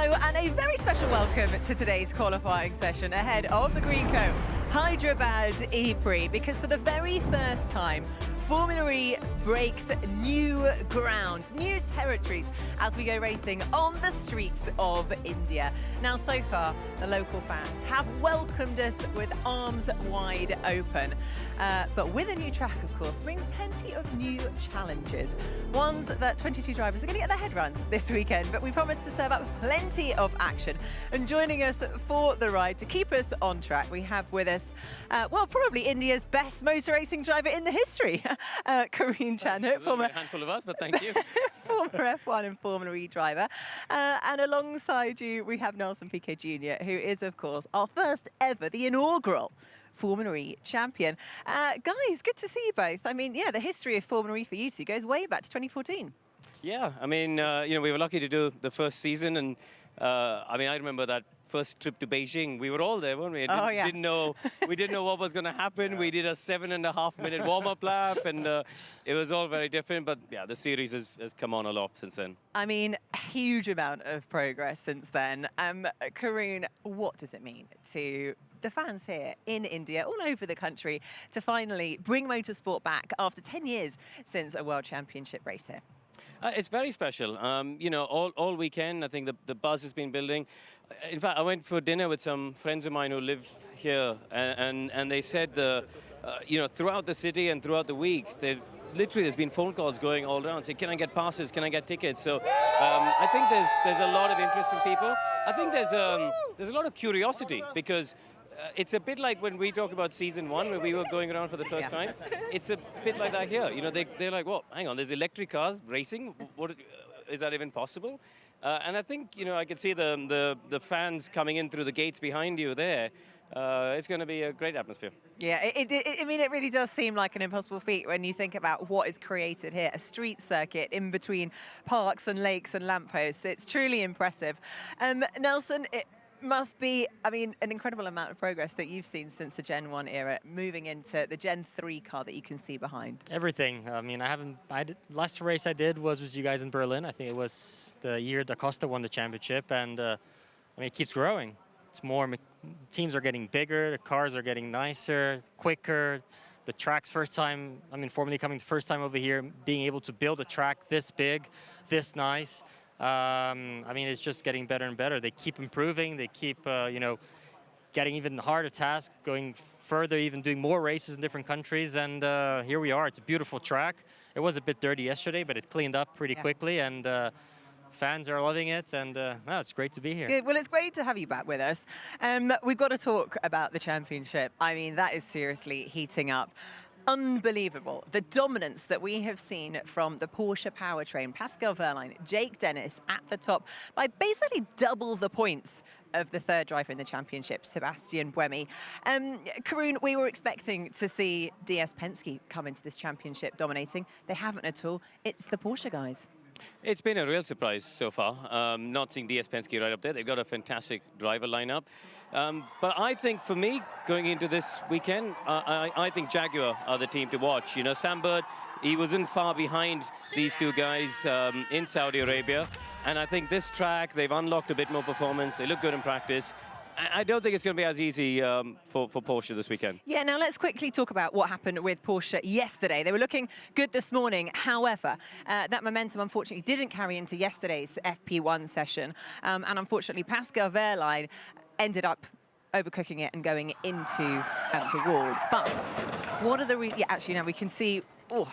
Hello and a very special welcome to today's qualifying session ahead of the Greenko Hyderabad E-Prix, because for the very first time, Formula E breaks new ground, new territories as we go racing on the streets of India. Now, so far, the local fans have welcomed us with arms wide open. But with a new track, of course, brings plenty of new challenges. Ones that 22 drivers are going to get their head around this weekend. But we promise to serve up plenty of action. And joining us for the ride to keep us on track, we have with us, well, probably India's best motor racing driver in the history, Kareen Chandhok, former a handful of us, but thank you. former F1 and Formula E driver. And alongside you, we have Nelson Piquet Jr., who is, of course, our first ever, the inaugural Formula E champion. Guys, good to see you both. I mean, yeah, the history of Formula E for you two goes way back to 2014. Yeah, I mean, you know, we were lucky to do the first season, and I mean, I remember that first trip to Beijing. We were all there, weren't we? We didn't know what was going to happen. We did a 7.5-minute warm-up lap, and it was all very different. But yeah, the series has come on a lot since then. I mean, a huge amount of progress since then. Kareen, what does it mean to the fans here in India, all over the country, to finally bring motorsport back after 10 years since a World Championship race here? It's very special. You know, all weekend, I think the buzz has been building. In fact, I went for dinner with some friends of mine who live here, and they said, you know, throughout the city and throughout the week, literally there's been phone calls going all around saying, can I get passes, can I get tickets? So I think there's a lot of interest from people. I think there's a lot of curiosity, because it's a bit like when we talk about season one, when we were going around for the first time. It's a bit like that here. You know, they're like, well, hang on, there's electric cars racing. What is that even possible? And I think, you know, I can see the fans coming in through the gates behind you there. It's going to be a great atmosphere. Yeah, I mean, it really does seem like an impossible feat when you think about what is created here. A street circuit in between parks and lakes and lampposts. It's truly impressive. Nelson, it must be, I mean, an incredible amount of progress that you've seen since the Gen 1 era, moving into the Gen 3 car that you can see behind. Everything. I mean, last race I did was with you guys in Berlin. I think it was the year Da Costa won the championship, and I mean, it keeps growing. It's more, teams are getting bigger, the cars are getting nicer, quicker. The track's first time, I mean, Formula E coming the first time over here, being able to build a track this big, this nice. I mean, it's just getting better and better. They keep improving. They keep, you know, getting even harder tasks, going further, even doing more races in different countries. And here we are. It's a beautiful track. It was a bit dirty yesterday, but it cleaned up pretty quickly. And fans are loving it. And no, it's great to be here. Good. Well, it's great to have you back with us. We've got to talk about the championship. I mean, that is seriously heating up. Unbelievable, the dominance that we have seen from the Porsche powertrain. Pascal Wehrlein, Jake Dennis at the top by basically double the points of the third driver in the championship, Sebastian Buemi. Kareen, we were expecting to see DS Penske come into this championship dominating. They haven't at all. It's the Porsche guys. It's been a real surprise so far, not seeing DS Penske right up there. They've got a fantastic driver lineup. But I think for me, going into this weekend, I think Jaguar are the team to watch. You know, Sam Bird, he wasn't far behind these two guys in Saudi Arabia. And I think this track, they've unlocked a bit more performance. They look good in practice. I don't think it's going to be as easy for Porsche this weekend. Yeah, now let's quickly talk about what happened with Porsche yesterday. They were looking good this morning. However, that momentum unfortunately didn't carry into yesterday's FP1 session. And unfortunately, Pascal Wehrlein ended up overcooking it and going into the wall. But what are the... Yeah, actually, now we can see... Oh,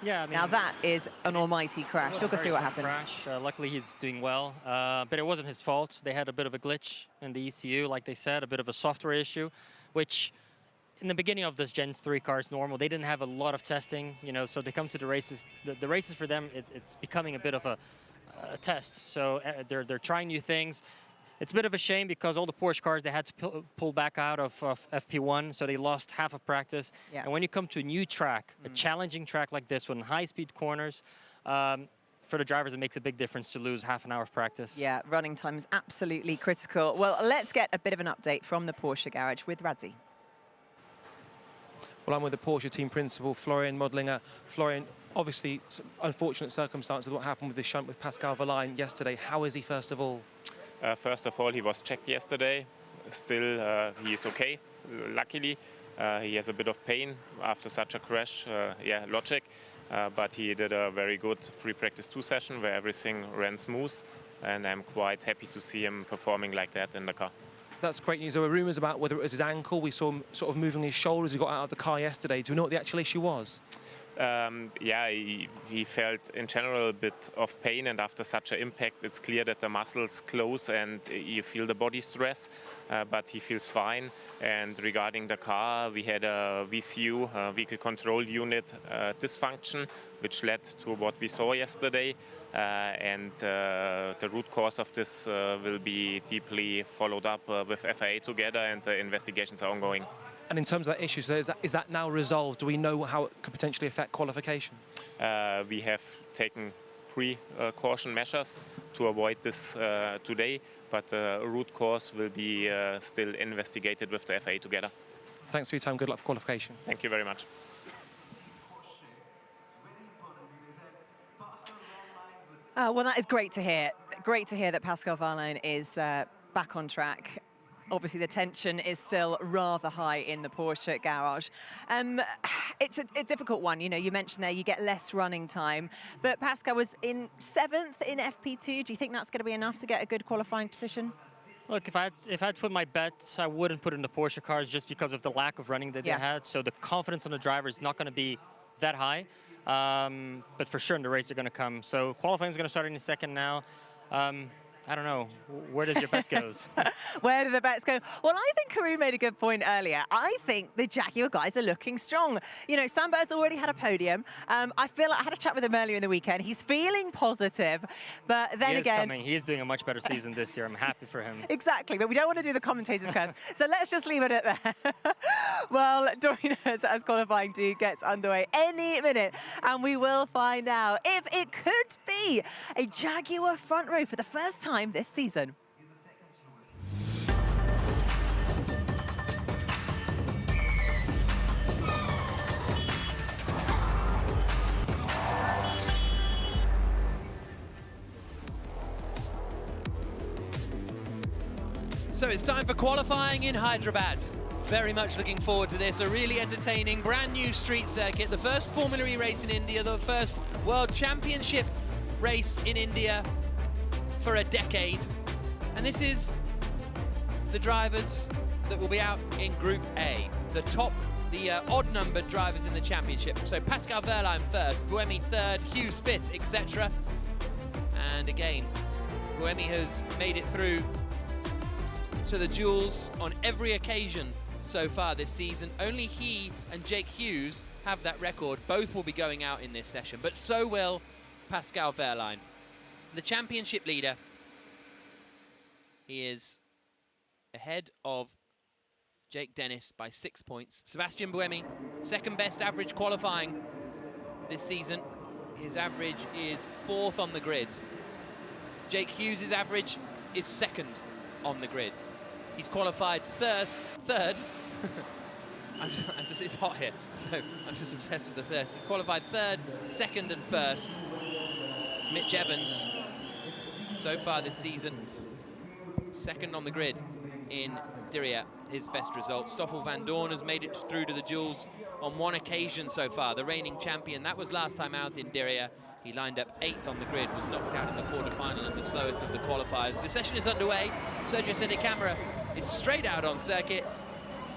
yeah, I mean, now that is an almighty crash. Talk us through what happened. Crash. Luckily, he's doing well, but it wasn't his fault. They had a bit of a glitch in the ECU, like they said, a bit of a software issue, which in the beginning of this Gen 3 car is normal. They didn't have a lot of testing, you know, so they come to the races. The races for them, it's becoming a bit of a test. So they're trying new things. It's a bit of a shame because all the Porsche cars, they had to pull back out of FP1, so they lost half of practice. Yeah. And when you come to a new track, a challenging track like this one, high-speed corners, for the drivers, it makes a big difference to lose half an hour of practice. Yeah, running time is absolutely critical. Well, let's get a bit of an update from the Porsche garage with Radzi. Well, I'm with the Porsche team principal, Florian Modlinger. Florian, obviously, unfortunate circumstances of what happened with the shunt with Pascal Wehrlein yesterday. How is he, first of all? First of all, he was checked yesterday. Still, he is okay, luckily. He has a bit of pain after such a crash, yeah, logic. But he did a very good free practice 2 session where everything ran smooth. And I'm quite happy to see him performing like that in the car. That's great news. There were rumours about whether it was his ankle. We saw him sort of moving his shoulder as he got out of the car yesterday. Do we know what the actual issue was? Yeah, he felt in general a bit of pain, and after such an impact, it's clear that the muscles close and you feel the body stress, but he feels fine. And regarding the car, we had a VCU, vehicle control unit dysfunction, which led to what we saw yesterday. And the root cause of this will be deeply followed up with FIA together, and the investigations are ongoing. And in terms of that issue, so is that now resolved? Do we know how it could potentially affect qualification? We have taken precaution measures to avoid this today, but root cause will be still investigated with the FIA together. Thanks for your time. Good luck for qualification. Thank you very much. Well, that is great to hear. Great to hear that Pascal Wehrlein is back on track. Obviously, the tension is still rather high in the Porsche garage. It's a difficult one. You know, you mentioned there you get less running time, but Pascal was in 7th in FP2. Do you think that's going to be enough to get a good qualifying position? Look, if I had to put my bets, I wouldn't put in the Porsche cars just because of the lack of running that they had. So the confidence on the driver is not going to be that high. But for sure, the race are going to come. So qualifying is going to start in a second now. I don't know. Where does your bet goes? Where do the bets go? Well, I think Karim made a good point earlier. I think the Jaguar guys are looking strong. You know, Sambert's already had a podium. I feel like I had a chat with him earlier in the weekend. He's feeling positive, but then again... He is doing a much better season this year. I'm happy for him. Exactly, but we don't want to do the commentators' curse. So let's just leave it at that. Well, Doreen, as qualifying 2 gets underway any minute, and we will find out if it could be a Jaguar front row for the first time this season. So it's time for qualifying in Hyderabad. Very much looking forward to this. A really entertaining, brand new street circuit. The first Formula E race in India, the first World Championship race in India for a decade. And this is the drivers that will be out in Group A. The odd-numbered drivers in the championship. So Pascal Wehrlein first, Buemi third, Hughes fifth, etc. And again, Buemi has made it through to the duels on every occasion so far this season. Only he and Jake Hughes have that record. Both will be going out in this session, but so will Pascal Wehrlein. The championship leader, he is ahead of Jake Dennis by 6 points. Sebastian Buemi, second best average qualifying this season. His average is 4th on the grid. Jake Hughes' average is 2nd on the grid. He's qualified third. It's hot here, so I'm just obsessed with the first. He's qualified 3rd, 2nd and 1st. Mitch Evans, so far this season, 2nd on the grid in Diriyah, his best result. Stoffel Van Dorn has made it through to the duels on 1 occasion so far, the reigning champion. That was last time out in Diriyah. He lined up 8th on the grid, was knocked out in the quarterfinal and the slowest of the qualifiers. The session is underway. Sergio Senecamera is straight out on circuit.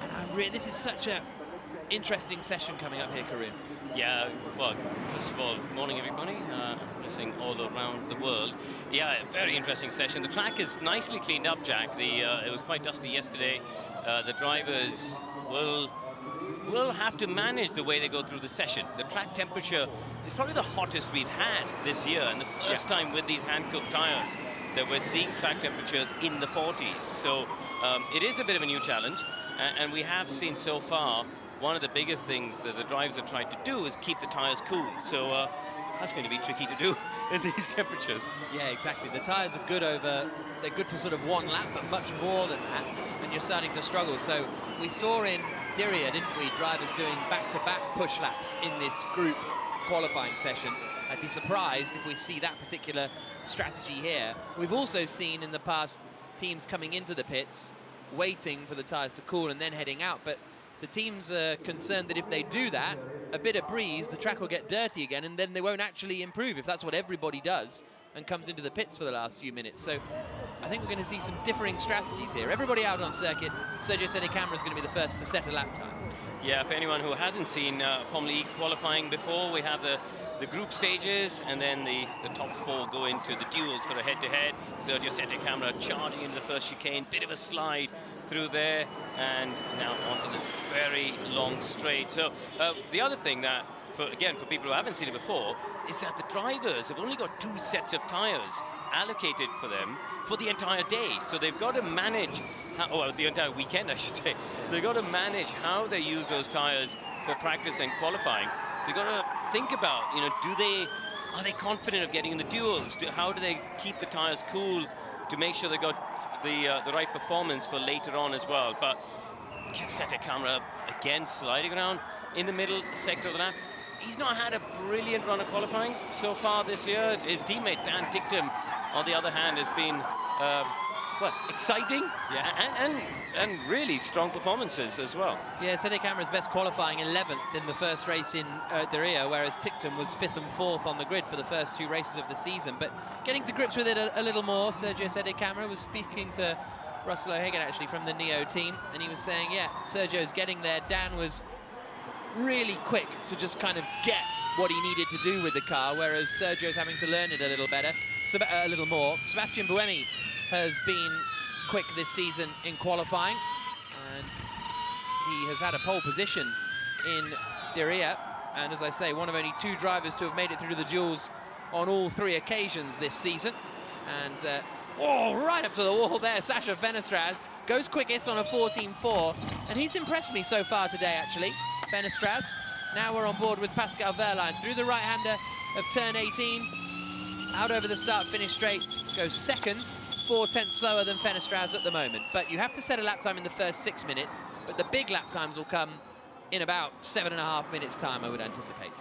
And this is such an interesting session coming up here, Karim. Yeah, well, first of all, morning everybody, listening all around the world. Yeah, very interesting session. The track is nicely cleaned up, Jack. It was quite dusty yesterday. The drivers will have to manage the way they go through the session. The track temperature is probably the hottest we've had this year, and the first time with these hand-cooked tires that we're seeing track temperatures in the 40s. So it is a bit of a new challenge, and we have seen so far one of the biggest things that the drivers have tried to do is keep the tires cool. So that's going to be tricky to do in these temperatures. Yeah, exactly. The tires are good they're good for sort of 1 lap, but much more than that, and you're starting to struggle. So we saw in Diriyah, didn't we, drivers doing back-to-back push laps in this group qualifying session. I'd be surprised if we see that particular strategy here. We've also seen in the past teams coming into the pits, waiting for the tyres to cool and then heading out. But the teams are concerned that if they do that, a bit of breeze, the track will get dirty again, and then they won't actually improve if that's what everybody does and comes into the pits for the last few minutes. So I think we're going to see some differing strategies here. Everybody out on circuit. Sergio Sedicamera is going to be the first to set a lap time. Yeah, for anyone who hasn't seen Formula E qualifying before, we have the group stages, and then the top 4 go into the duels for a head-to-head. Sergio Sedicamera charging into the first chicane, bit of a slide through there, and now onto this very long straight. So the other thing that, again, for people who haven't seen it before, is that the drivers have only got 2 sets of tyres allocated for them for the entire day. So they've got to manage, well, the entire weekend, I should say. So they've got to manage how they use those tyres for practice and qualifying. So you've got to think about, you know, are they confident of getting in the duels? How do they keep the tyres cool to make sure they got the right performance for later on as well? But Sedicamera again sliding around in the middle sector of the lap. He's not had a brilliant run of qualifying so far this year. His teammate Dan Ticktum, on the other hand, has been exciting, yeah, and really strong performances as well. Yeah, Sedicamera's best qualifying 11th in the first race in Diriyah, whereas Ticktum was 5th and 4th on the grid for the first 2 races of the season. But getting to grips with it a little more, Sergio Sedicamera was speaking to Russell O'Hagan, actually, from the Neo team, and he was saying, yeah, Sergio's getting there. Dan was really quick to just kind of get what he needed to do with the car, whereas Sergio's having to learn it a little better, a little more. Sebastian Buemi has been quick this season in qualifying, and he has had a pole position in Diriyah, and as I say, one of only 2 drivers to have made it through the duels on all 3 occasions this season. And right up to the wall there, Sasha Fenestraz goes quickest on a 14.4, and he's impressed me so far today, actually, Fenestraz. Now we're on board with Pascal Wehrlein through the right-hander of turn 18, out over the start-finish straight, goes second, 4/10 slower than Fenestraz at the moment. But you have to set a lap time in the first 6 minutes, but the big lap times will come in about 7.5 minutes time, I would anticipate.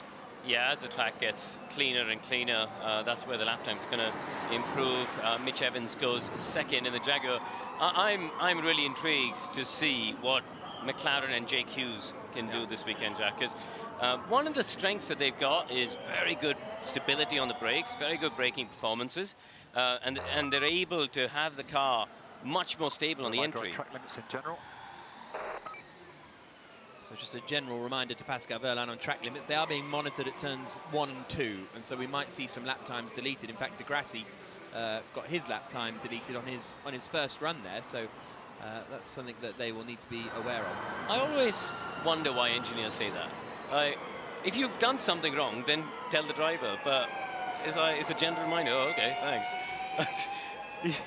Yeah, as the track gets cleaner and cleaner, that's where the lap time's going to improve. Mitch Evans goes second in the Jaguar. I'm really intrigued to see what McLaren and Jake Hughes can do this weekend, Jack, because one of the strengths that they've got is very good stability on the brakes, very good braking performances, and they're able to have the car much more stable on the entry. Track limits in general. So just a general reminder to Pascal Wehrlein on track limits. They are being monitored at turns 1 and 2, and so we might see some lap times deleted. In fact, Degrassi got his lap time deleted on his first run there, so that's something that they will need to be aware of. I always wonder why engineers say that. If you've done something wrong, then tell the driver, but it's a gentle reminder. Oh, okay, thanks.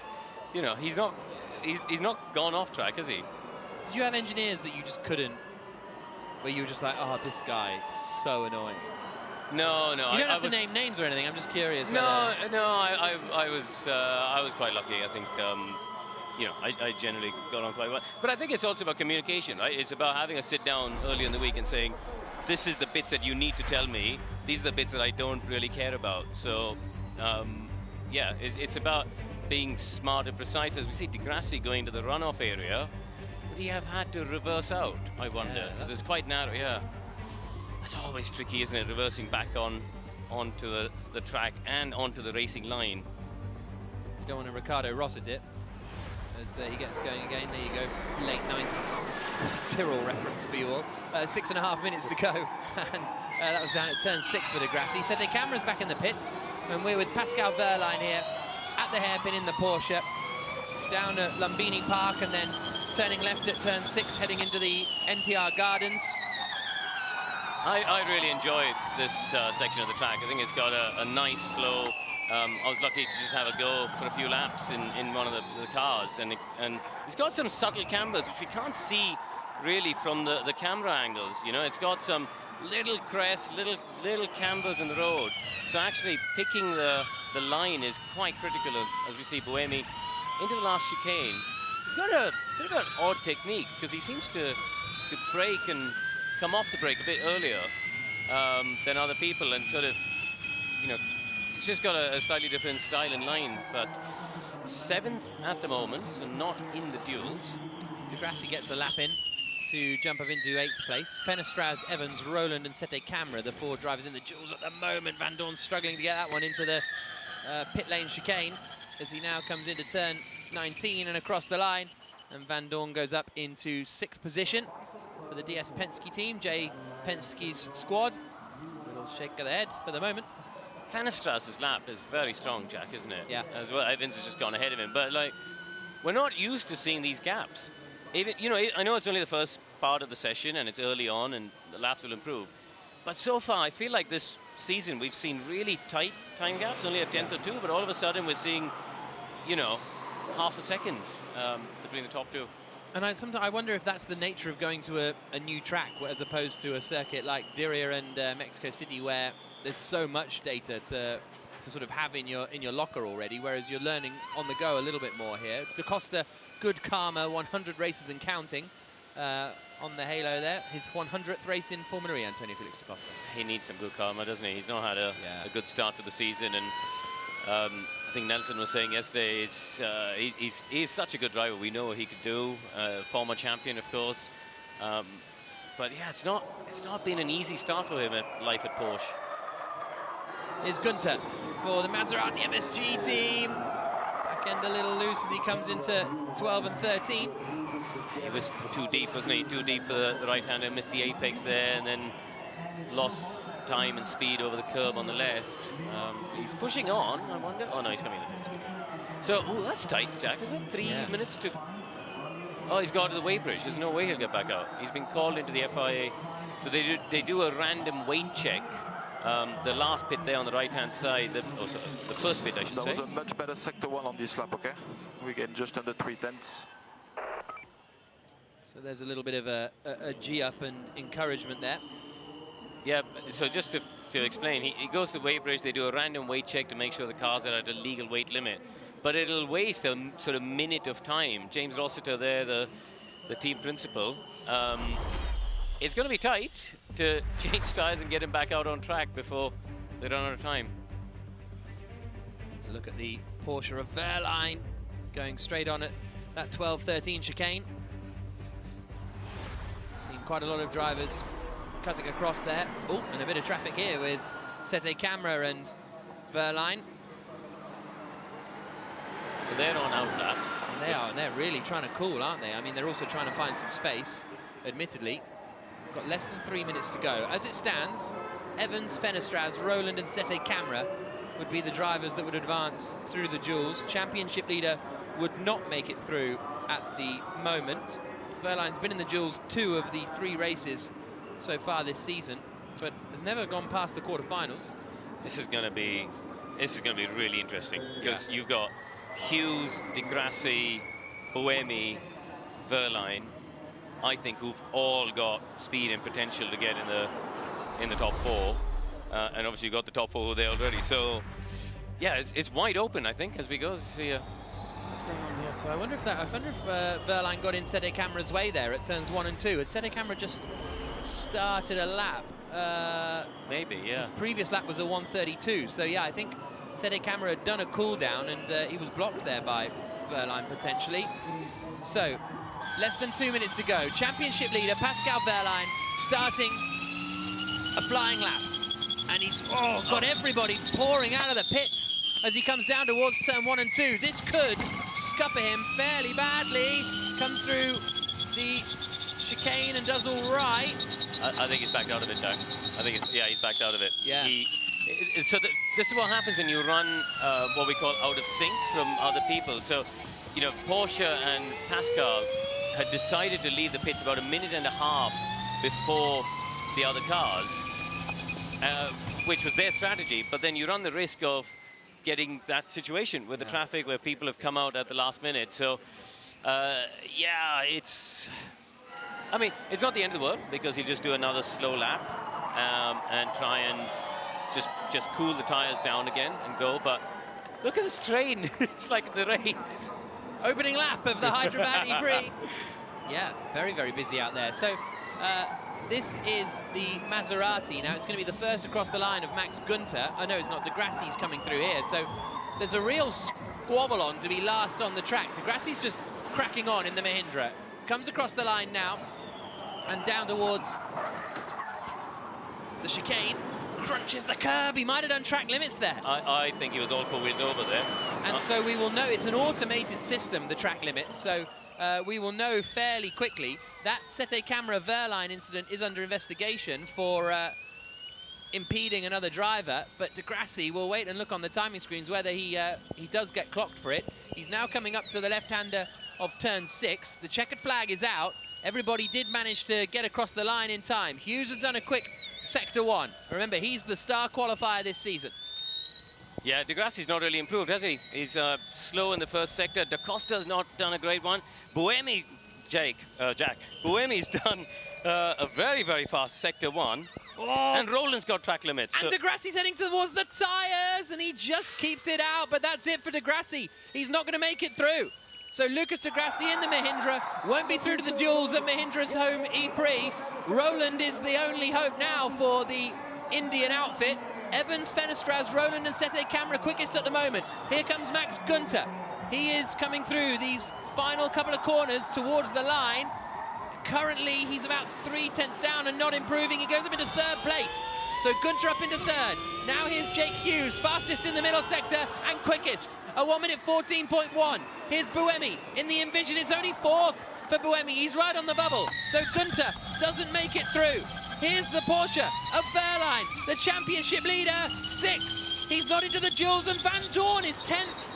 You know, he's not gone off track, has he? Did you have engineers that you just couldn't, where you were just like, oh, this guy is so annoying? No. You don't have to name names or anything. I'm just curious. I was quite lucky. I think you know, I generally got on quite well. But I think it's also about communication, right? It's about having a sit down early in the week and saying, this is the bits that you need to tell me. These are the bits that I don't really care about. So yeah, it's about being smart and precise. As we see Degrassi going to the runoff area, would he have had to reverse out, I wonder? Because it's quite narrow, yeah. That's always tricky, isn't it? Reversing back onto the track and onto the racing line. You don't want to Ricardo Rosset it as he gets going again. There you go, late 90s Tyrrell reference for you all. 6.5 minutes to go, and that was down at turn 6 for Degrassi. So Sedicamera's back in the pits, and we're with Pascal Wehrlein here at the hairpin in the Porsche, down at Lumbini Park, and then turning left at turn 6, heading into the NTR Gardens. I really enjoyed this section of the track. I think it's got a nice flow. I was lucky to just have a go for a few laps in one of the cars, and it's got some subtle cambers which we can't see really from the camera angles. You know, it's got some little crests, little cambers in the road. So actually picking the line is quite critical as we see Buemi into the last chicane. He's got a bit of an odd technique because he seems to brake and come off the brake a bit earlier than other people, and sort of, you know, it's just got a slightly different style and line. But 7th at the moment, so not in the duels. Degrassi gets a lap in to jump up into 8th place. Fenestraz, Evans, Roland and Sete Camera, the 4 drivers in the duels at the moment. Van Dorn's struggling to get that one into the pit lane chicane as he now comes into turn 19 and across the line. And Van Dorn goes up into 6th position for the DS Penske team, Jay Penske's squad. A little shake of the head for the moment. Fenestraz's lap is very strong, Jack, isn't it? Yeah. As well, Evans has just gone ahead of him, but like, we're not used to seeing these gaps. Even, you know, I know it's only the first part of the session and it's early on and the laps will improve, but so far I feel like this season we've seen really tight time gaps, only a 10th or 2, but all of a sudden we're seeing, you know, half a second between the top 2. And sometimes I wonder if that's the nature of going to a new track as opposed to a circuit like Diriyah and Mexico City, where there's so much data to sort of have in your locker already, whereas you're learning on the go a little bit more here. Da Costa, good karma, 100 races and counting on the halo there. His 100th race in Formula E, Antonio Felix da Costa. He needs some good karma, doesn't he? He's not had a good start to the season, and I think Nelson was saying yesterday, he's such a good driver. We know what he could do. Former champion, of course. But yeah, it's not been an easy start for him at life at Porsche. Here's Gunter for the Maserati MSG team. Back end a little loose as he comes into 12 and 13. He was too deep, wasn't he? Too deep for the right-hander, missed the apex there, and then lost time and speed over the curb on the left. He's pushing on, I wonder. Oh no, he's coming in the pits. So, oh, that's tight, Jack, isn't it? 3 minutes to... Oh, he's got to the weighbridge. There's no way he'll get back out. He's been called into the FIA. So they do a random weight check. The last pit there on the right-hand side, the first pit, I should say. That was a much better sector 1 on this lap, okay? We get just under 3/10. So there's a little bit of a G-up and encouragement there. Yeah, so just to explain, he goes to the weighbridge, they do a random weight check to make sure the cars are at a legal weight limit. But it'll waste a sort of minute of time. James Rossiter there, the team principal. It's going to be tight to change tyres and get him back out on track before they run out of time. Let's look at the Porsche of Wehrlein going straight on at that 12-13 chicane. Seen quite a lot of drivers cutting across there. Oh, and a bit of traffic here with Sete Camera and Wehrlein. So they're on out laps. They are, and they're really trying to cool, aren't they? I mean, they're also trying to find some space, admittedly. Got less than 3 minutes to go. As it stands, Evans, Fenestraz, Roland and Sete Camera would be the drivers that would advance through the duels. Championship leader would not make it through at the moment. Wehrlein's been in the duels 2 of the 3 races so far this season, but has never gone past the quarterfinals. This is going to be really interesting, because you've got Hughes, Degrassi, Buemi, Wehrlein, I think, who've all got speed and potential to get in the top 4, and obviously you've got the top 4 there already. So yeah, it's wide open, I think, as we go. See what's going on here. So I wonder if Wehrlein got in Sete Camera's way there at turns 1 and 2. Had Sete Camera just started a lap? Maybe, yeah. His previous lap was a 1:32. So yeah, I think Sete Camera had done a cool down, and he was blocked there by Wehrlein potentially. So less than 2 minutes to go. Championship leader Pascal Wehrlein starting a flying lap, and he's got everybody pouring out of the pits as he comes down towards turn 1 and 2. This could scupper him fairly badly. Comes through the chicane and does all right. I think he's backed out of it, Jack. I think he's backed out of it. Yeah. This is what happens when you run what we call out of sync from other people. So, you know, Porsche and Pascal had decided to leave the pits about 1.5 minutes before the other cars, which was their strategy. But then you run the risk of getting that situation with the traffic where people have come out at the last minute. So, yeah, I mean, it's not the end of the world, because he'll just do another slow lap and try and just cool the tires down again and go. But look at this train. It's like the race. Opening lap of the Hyderabad E-Prix. Yeah, very, very busy out there. So this is the Maserati. Now it's going to be the first across the line of Max Gunter. Oh no, it's not. Degrassi's coming through here. So there's a real squabble on to be last on the track. Degrassi's just cracking on in the Mahindra. Comes across the line now and down towards the chicane. Crunches the curb. He might have done track limits there. I think he was all four wheels over there. And so we will know, it's an automated system, the track limits, so we will know fairly quickly. That Sette Camera Verline incident is under investigation for impeding another driver, but Degrassi will wait and look on the timing screens whether he does get clocked for it. He's now coming up to the left-hander of turn 6. The checkered flag is out. Everybody did manage to get across the line in time. Hughes has done a quick sector 1. Remember, he's the star qualifier this season. Yeah, Degrassi's not really improved, has he? He's slow in the first sector. Da Costa's not done a great one. Buemi, Jack, Buemi's done a very, very fast sector 1. Oh. And Roland's got track limits. And so Degrassi's heading towards the tyres, and he just keeps it out, but that's it for Degrassi. He's not going to make it through. So Lucas Degrassi in the Mahindra won't be through to the duels at Mahindra's home E-Prix. Roland is the only hope now for the Indian outfit. Evans, Fenestraz, Roland and Sette Camera quickest at the moment. Here comes Max Günther. He is coming through these final couple of corners towards the line. Currently, he's about 3/10 down and not improving. He goes up into 3rd place. So Günther up into 3rd. Now here's Jake Hughes, fastest in the middle sector and quickest. A 1:14.1. Here's Buemi in the Envision. It's only 4th for Buemi. He's right on the bubble. So Günther doesn't make it through. Here's the Porsche of Verline, the championship leader, 6th. He's not into the duels, and Van Dorn is 10th.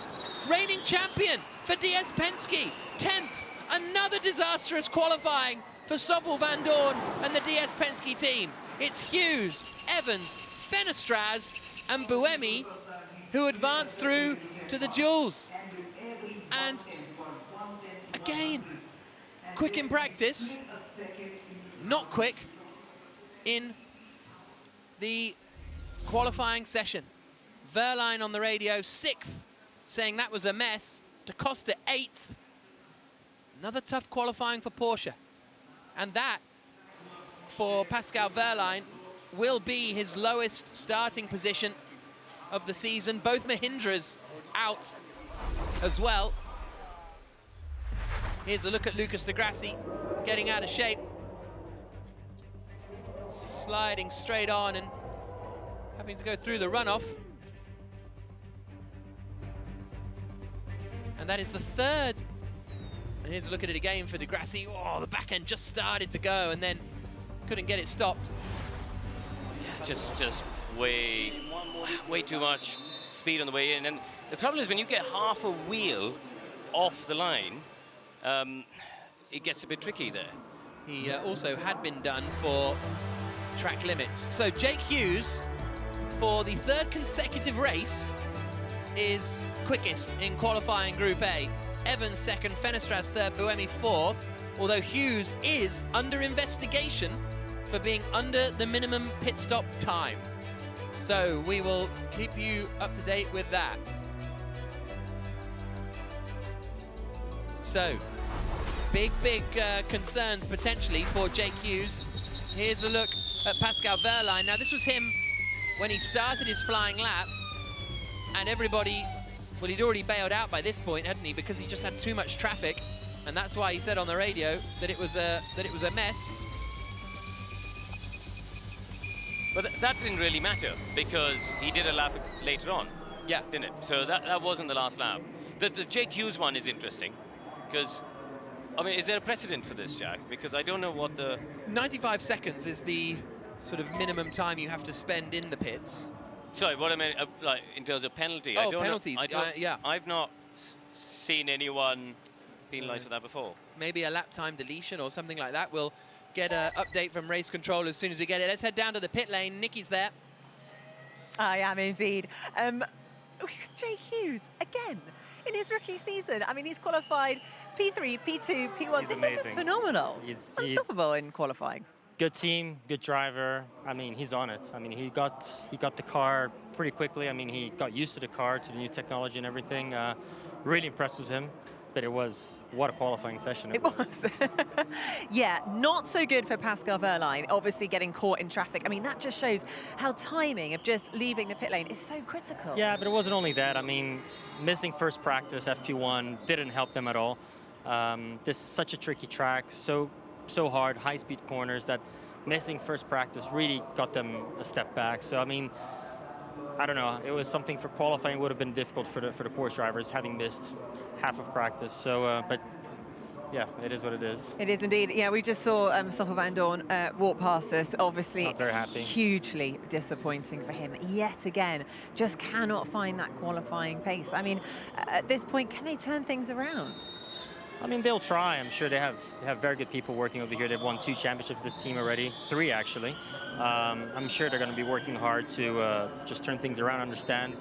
Reigning champion for DS Penske, 10th. Another disastrous qualifying for Stoffel Van Dorn and the DS Penske team. It's Hughes, Evans, Fenestraz and Buemi who advance through to the duels. And again, quick in practice, not quick in the qualifying session. Verline on the radio, 6th, saying that was a mess. Da Costa, 8th. Another tough qualifying for Porsche. And that, for Pascal Verline, will be his lowest starting position of the season. Both Mahindras out as well. Here's a look at Lucas Degrassi getting out of shape. Sliding straight on and having to go through the runoff. And that is the 3rd. And here's a look at it again for Degrassi. Oh, the back end just started to go and then couldn't get it stopped. Yeah, just way too much speed on the way in. And the trouble is when you get half a wheel off the line, it gets a bit tricky there. He also had been done for track limits. So Jake Hughes, for the 3rd consecutive race, is quickest in qualifying Group A. Evans 2nd, Fenestraz 3rd, Buemi 4th, although Hughes is under investigation for being under the minimum pit stop time. So we will keep you up to date with that. So, big concerns potentially for Jake Hughes. Here's a look at Pascal Verline. Now this was him when he started his flying lap, and everybody, well, he'd already bailed out by this point, hadn't he? Because he just had too much traffic, and that's why he said on the radio that it was a mess. But that didn't really matter because he did a lap later on. Yeah, didn't it? So that wasn't the last lap. The Jake Hughes one is interesting because, I mean, is there a precedent for this, Jack? Because I don't know what the 95 seconds is the sort of minimum time you have to spend in the pits. Sorry, what I meant, like, in terms of penalty. Oh, penalties, yeah. I've not seen anyone penalised for that before. Maybe a lap time deletion or something like that. We'll get an update from race control as soon as we get it. Let's head down to the pit lane. Nikki's there. I am indeed. Jake Hughes, again, in his rookie season. I mean, he's qualified P3, P2, P1. This is just phenomenal. He's unstoppable in qualifying. Good team, good driver. I mean, he's on it. I mean, he got the car pretty quickly. I mean, he got used to the car, to the new technology and everything. Really impressed with him. but it was, what a qualifying session It was. Yeah, not so good for Pascal Wehrlein, obviously getting caught in traffic. I mean, that just shows how timing of just leaving the pit lane is so critical. Yeah, but it wasn't only that. I mean, missing first practice, FP1, didn't help them at all. This is such a tricky track, so hard, high-speed corners, that missing first practice really got them a step back. So, I mean, I don't know. It was something for qualifying would have been difficult for the Porsche drivers, having missed half of practice. So, but yeah, it is what it is. It is indeed. Yeah, we just saw Stoffel van Dorn walk past us. Obviously, not very happy. Hugely disappointing for him. Yet again, just cannot find that qualifying pace. I mean, at this point, can they turn things around? I mean, they'll try. I'm sure they have very good people working over here. They've won 2 championships, this team already, 3 actually. I'm sure they're going to be working hard to just turn things around, understand.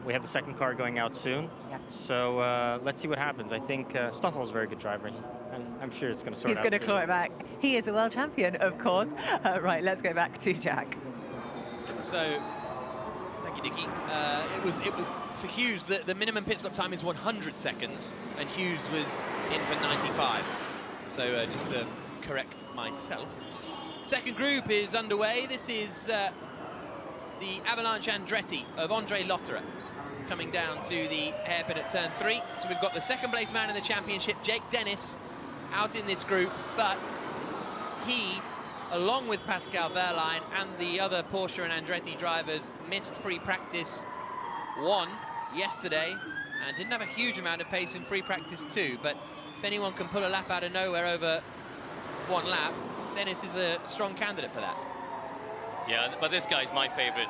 We have the second car going out soon. Yeah. So let's see what happens. I think Stoffel's a very good driver. I'm sure it's going to sort it out. He's going to claw it back. He is a world champion, of course. Right, let's go back to Jack. So, thank you, Nicky. It was for Hughes, the minimum pit stop time is 100 seconds, and Hughes was in for 95. So just to correct myself. Second group is underway. This is the Avalanche Andretti of Andre Lotterer coming down to the hairpin at turn 3. So we've got the second place man in the championship, Jake Dennis, out in this group, but he, along with Pascal Wehrlein and the other Porsche and Andretti drivers, missed free practice 1 yesterday and didn't have a huge amount of pace in free practice 2, but if anyone can pull a lap out of nowhere over 1 lap, Dennis is a strong candidate for that. Yeah, but this guy's my favorite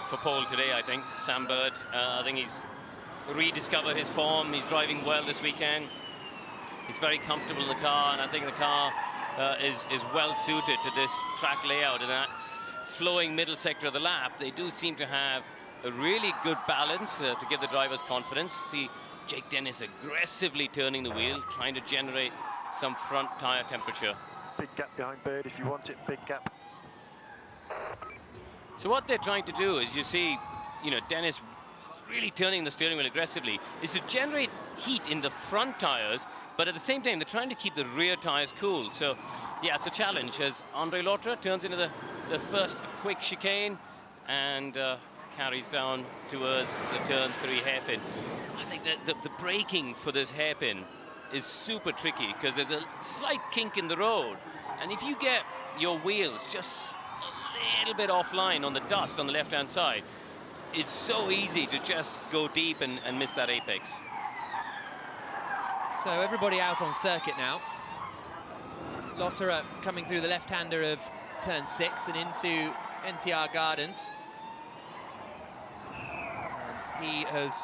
for pole today, I think. Sam Bird, I think he's rediscovered his form. He's driving well this weekend. He's very comfortable in the car, and I think the car is well suited to this track layout. And that flowing middle sector of the lap, they do seem to have a really good balance to give the drivers confidence. See Jake Dennis aggressively turning the wheel, trying to generate some front tire temperature. Big gap behind Bird if you want it, big gap. So what they're trying to do is, you see, Dennis really turning the steering wheel aggressively, is to generate heat in the front tires, but at the same time, they're trying to keep the rear tires cool. So, yeah, it's a challenge as Andre Lotterer turns into the first quick chicane and carries down towards the turn 3 hairpin. I think that the braking for this hairpin is super tricky because there's a slight kink in the road. And if you get your wheels just a little bit offline on the dust on the left-hand side, it's so easy to just go deep and miss that apex. So everybody out on circuit now. Lotterer coming through the left-hander of turn 6 and into NTR Gardens. He has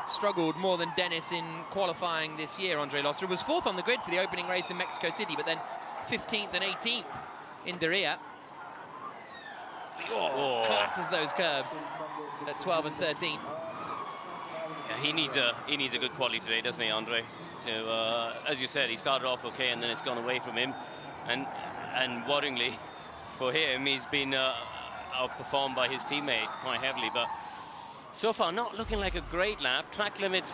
struggled more than Dennis in qualifying this year. Andre Lotterer was 4th on the grid for the opening race in Mexico City, but then 15th and 18th in Diriyah. Clatters those curves at 12 and 13. Yeah, he needs a good quality today, doesn't he, Andre? To, as you said, he started off okay, and then it's gone away from him. And worryingly for him, he's been outperformed by his teammate quite heavily. But so far, not looking like a great lap. Track limits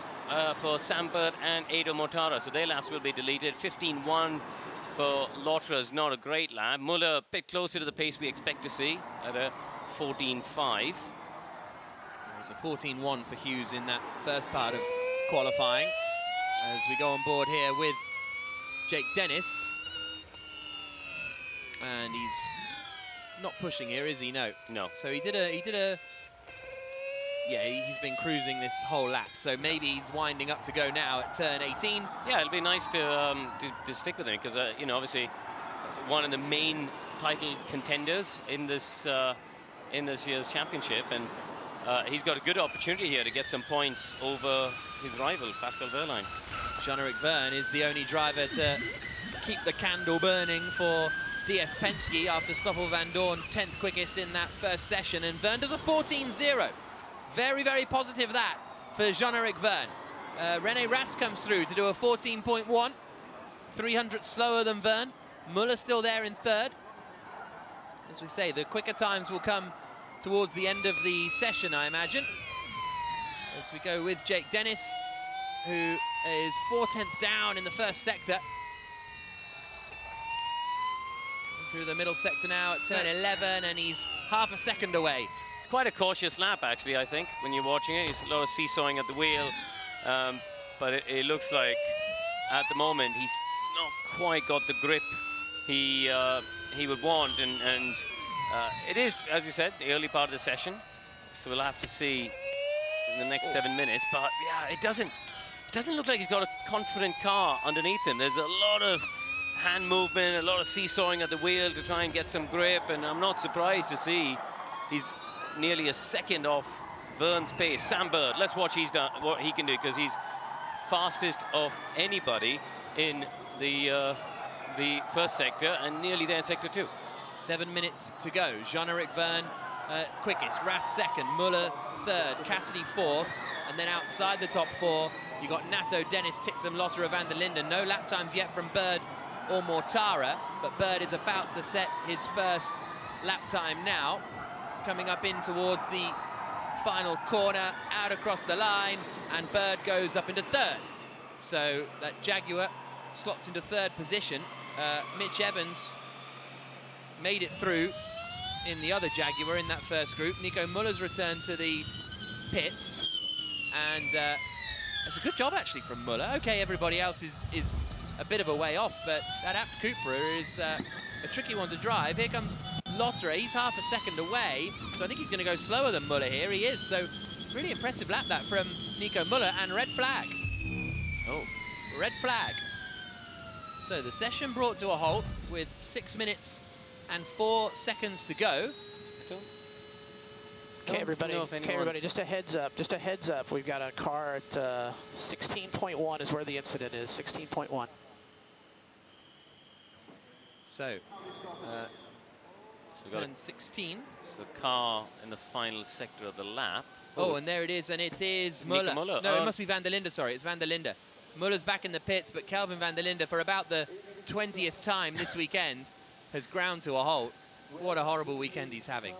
for Sam Bird and Edo Mortara, so their laps will be deleted. 15.1 for Lotterer is not a great lap. Muller a bit closer to the pace we expect to see at a 14.5. There was a 14.1 for Hughes in that first part of qualifying. As we go on board here with Jake Dennis. And he's not pushing here, is he? No. No. So he did a yeah, he's been cruising this whole lap, so maybe he's winding up to go now at turn 18. Yeah, it'll be nice to stick with him because obviously one of the main title contenders in this year's championship, and he's got a good opportunity here to get some points over his rival Pascal Wehrlein. Jean-Eric Verne is the only driver to keep the candle burning for DS Penske after Stoffel van Dorn 10th quickest in that first session, and Verne does a 14.0. Very, very positive that for Jean-Eric Verne. René Rast comes through to do a 14.1, 300 slower than Verne. Muller still there in 3rd. As we say, the quicker times will come towards the end of the session, I imagine. As we go with Jake Dennis, who is 4/10 down in the first sector. Through the middle sector now at turn 11, and he's half a second away. It's quite a cautious lap, actually, I think, when you're watching it. It's a lot of seesawing at the wheel, but it looks like at the moment he's not quite got the grip he would want, and it is, as you said, the early part of the session, so we'll have to see in the next 7 minutes. But yeah, it doesn't look like he's got a confident car underneath him. There's a lot of hand movement, a lot of seesawing at the wheel to try and get some grip, and I'm not surprised to see he's nearly a second off Vern's pace. Sam Bird, let's watch what he can do, because he's fastest of anybody in the first sector and nearly there in sector 2. 7 minutes to go. Jean-Eric Verne quickest, Ras second, Muller third, Cassidy fourth, and then outside the top 4 you got Nato, Dennis, Tixem, Lotterer, van der Linden. No lap times yet from Bird or Mortara, but Bird is about to set his first lap time now, coming up in towards the final corner, out across the line, and Bird goes up into third. So that Jaguar slots into third position. Mitch Evans made it through in the other Jaguar in that first group. Nico Muller's returned to the pits, and it's a good job actually from Muller. Okay, everybody else is a bit of a way off, but that Abt Cupra is a tricky one to drive. Here comes Lotterer, he's half a second away, so I think he's going to go slower than Muller here. He is, so really impressive lap that from Nico Muller, and red flag. Oh, red flag. So the session brought to a halt with 6 minutes and 4 seconds to go. Okay, everybody, just a heads up. We've got a car at 16.1 is where the incident is, 16.1. So, turn 16. So car in the final sector of the lap. Oh, and there it is, and it is Muller. No, it must be van der Linde, sorry, it's van der Linde. Muller's back in the pits, but Kelvin van der Linde, for about the 20th time this weekend, has ground to a halt. What a horrible weekend he's having.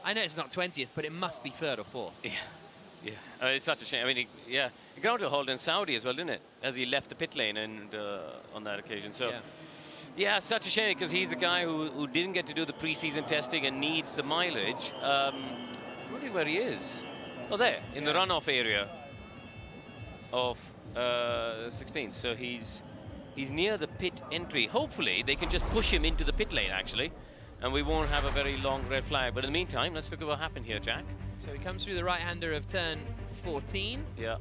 I know it's not 20th, but it must be 3rd or 4th. Yeah. It's such a shame. I mean, he ground to a halt in Saudi as well, didn't it? As he left the pit lane and on that occasion. So, yeah, such a shame, because he's a guy who didn't get to do the pre-season testing and needs the mileage. I'm wondering where he is. Oh, there, in the runoff area of 16. So he's near the pit entry. Hopefully, they can just push him into the pit lane, actually, and we won't have a very long red flag. But in the meantime, let's look at what happened here, Jack. So he comes through the right-hander of turn 14. Yeah.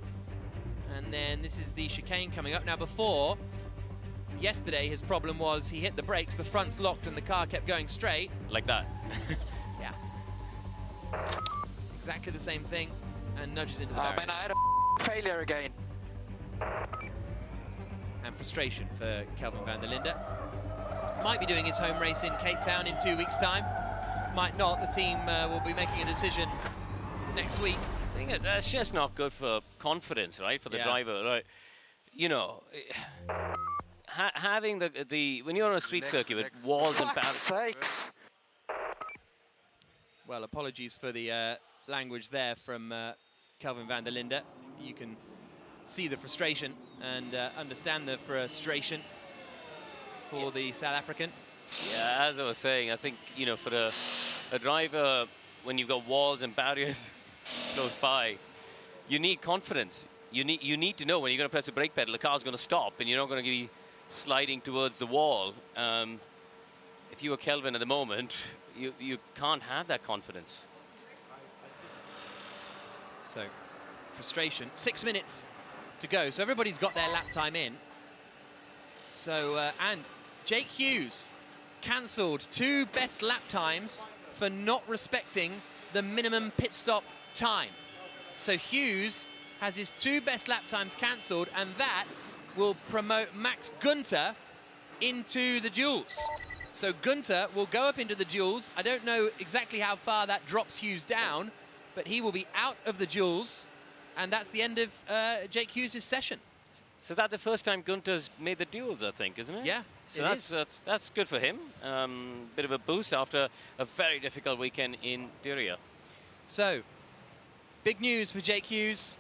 And then this is the chicane coming up. Now, yesterday, his problem was he hit the brakes, the front's locked, and the car kept going straight. Like that. Yeah. Exactly the same thing, and nudges into the barriers. Man, I had a failure again. And frustration for Kelvin van der Linde. Might be doing his home race in Cape Town in 2 weeks' time. Might not. The team will be making a decision next week. I think that's just not good for confidence, right, for the driver, right? You know, having when you're on a street circuit with walls and barriers. Well, apologies for the language there from Kelvin van der Linde. You can see the frustration and understand the frustration for the South African. Yeah, as I was saying, I think, you know, for a driver, when you've got walls and barriers close by, you need confidence. You need to know when you're going to press the brake pedal, the car's going to stop, and you're not going to be sliding towards the wall. If you were Kelvin at the moment, you can't have that confidence. So, frustration. 6 minutes to go. So everybody's got their lap time in. So, and Jake Hughes cancelled 2 best lap times for not respecting the minimum pit stop time. So Hughes has his 2 best lap times cancelled, and that will promote Max Günther into the duels. So Günther will go up into the duels. I don't know exactly how far that drops Hughes down, but he will be out of the duels, and that's the end of Jake Hughes' session. So that's the first time Günther's made the duels, I think, isn't it? Yeah, so that's good for him. Bit of a boost after a very difficult weekend in Diriyah. So, big news for Jake Hughes.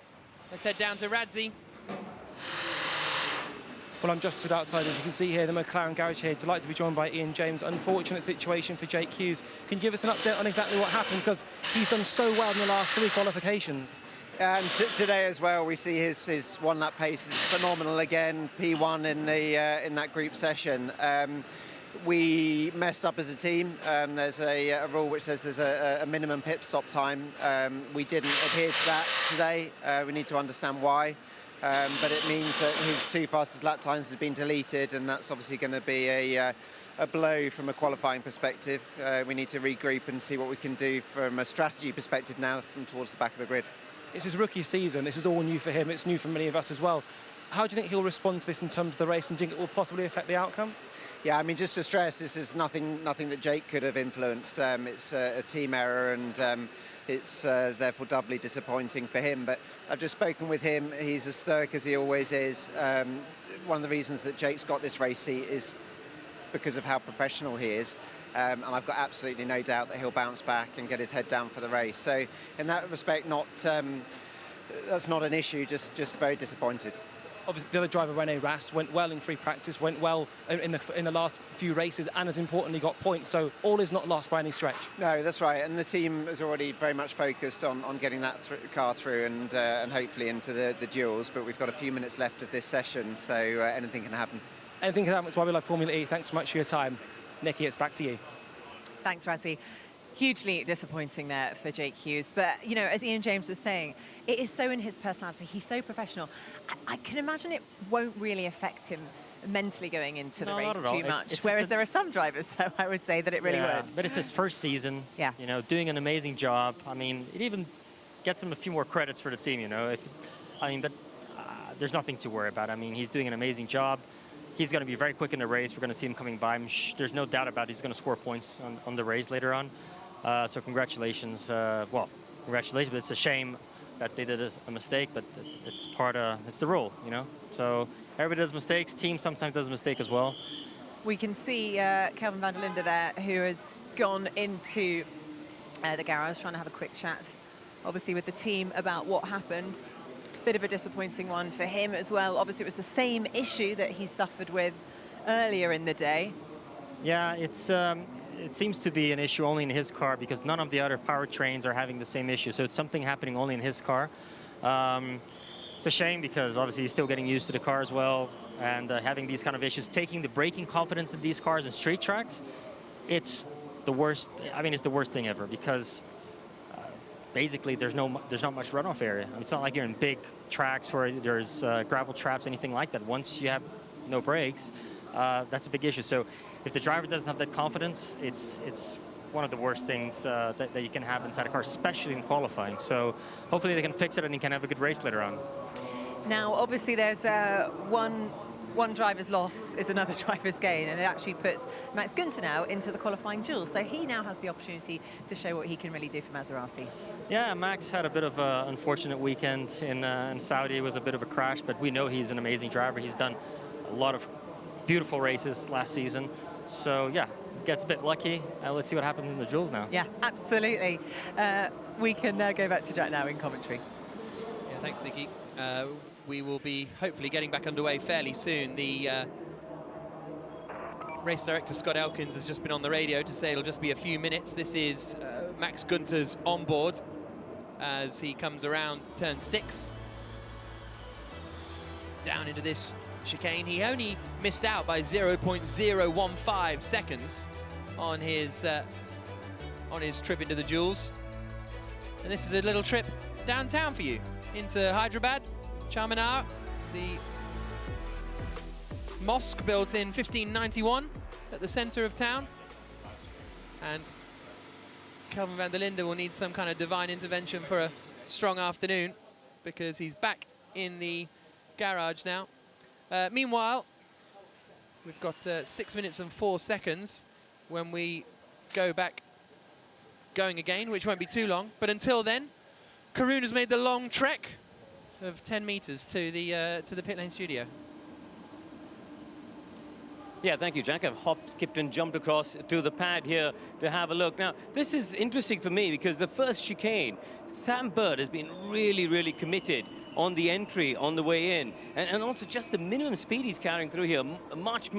Let's head down to Radzi. Well, I'm just stood outside, as you can see here, the McLaren garage here. Delighted to be joined by Ian James. Unfortunate situation for Jake Hughes. Can you give us an update on exactly what happened? Because he's done so well in the last 3 qualifications. And today as well, we see his one-lap pace is phenomenal again. P1 in that group session. We messed up as a team. There's a rule which says there's a minimum pit stop time. We didn't adhere to that today. We need to understand why. But it means that his 2 fastest lap times has been deleted, and that's obviously going to be a blow from a qualifying perspective. We need to regroup and see what we can do from a strategy perspective now from towards the back of the grid. It's his rookie season. This is all new for him. It's new for many of us as well. How do you think he'll respond to this in terms of the race, and do you think it will possibly affect the outcome? Yeah, I mean, just to stress, this is nothing that Jake could have influenced. It's a team error, and it's therefore doubly disappointing for him. But I've just spoken with him. He's as stoic as he always is. One of the reasons that Jake's got this race seat is because of how professional he is. And I've got absolutely no doubt that he'll bounce back and get his head down for the race. So in that respect, that's not an issue, just very disappointed. Obviously, the other driver, Rene Rast, went well in free practice, went well in the last few races, and as importantly got points. So all is not lost by any stretch. No, that's right. And the team is already very much focused on getting that car through and hopefully into the duels. But we've got a few minutes left of this session, so anything can happen. Anything can happen. That's why we love Formula E. Thanks so much for your time. Nikki, it's back to you. Thanks, Razzie. Hugely disappointing there for Jake Hughes. But, you know, as Ian James was saying, it is so in his personality. He's so professional. I can imagine it won't really affect him mentally going into the race too much. Whereas there are some drivers, though, I would say that it really would. But it's his first season. Yeah. You know, doing an amazing job. I mean, it even gets him a few more credits for the team, you know. There's nothing to worry about. I mean, he's doing an amazing job. He's going to be very quick in the race. We're going to see him coming by. There's no doubt about it. He's going to score points on the race later on. So congratulations. Well, congratulations, but it's a shame that they did a mistake, but it's the rule, you know? So everybody does mistakes. Team sometimes does a mistake as well. We can see Kelvin van der Linde there, who has gone into the garage trying to have a quick chat, obviously, with the team about what happened. Bit of a disappointing one for him as well. Obviously, it was the same issue that he suffered with earlier in the day. Yeah, it seems to be an issue only in his car because none of the other powertrains are having the same issue. So it's something happening only in his car. It's a shame because obviously he's still getting used to the car as well, and having these kind of issues, taking the braking confidence in these cars in street tracks, it's the worst. I mean, it's the worst thing ever because basically there's not much runoff area. I mean, it's not like you're in big tracks where there's gravel traps, anything like that. Once you have no brakes, that's a big issue. So if the driver doesn't have that confidence, it's one of the worst things that you can have inside a car, especially in qualifying. So hopefully they can fix it and he can have a good race later on. Now, obviously, there's one driver's loss is another driver's gain, and it actually puts Max Günther now into the qualifying duel. So he now has the opportunity to show what he can really do for Maserati. Yeah, Max had a bit of an unfortunate weekend in Saudi. It was a bit of a crash, but we know he's an amazing driver. He's done a lot of beautiful races last season. So, yeah, gets a bit lucky. Let's see what happens in the duels now. Yeah, absolutely. We can go back to Jack now in commentary. Yeah, thanks, Nikki. We will be hopefully getting back underway fairly soon. The race director, Scott Elkins, has just been on the radio to say it'll just be a few minutes. This is Max Günther's onboard as he comes around turn 6. Down into this chicane. He only missed out by 0.015 seconds on his trip into the duels. And this is a little trip downtown for you into Hyderabad. Charminar, the mosque built in 1591 at the center of town. And Kelvin van der Linde will need some kind of divine intervention for a strong afternoon because he's back in the garage now. Meanwhile, we've got 6 minutes and 4 seconds when we go back going again, which won't be too long. But until then, Karun has made the long trek of 10 meters to the pit lane studio. Yeah, thank you, Jack. I've hopped, skipped and jumped across to the pad here to have a look. Now, this is interesting for me because the first chicane, Sam Bird has been really, really committed on the entry, on the way in. And also just the minimum speed he's carrying through here, much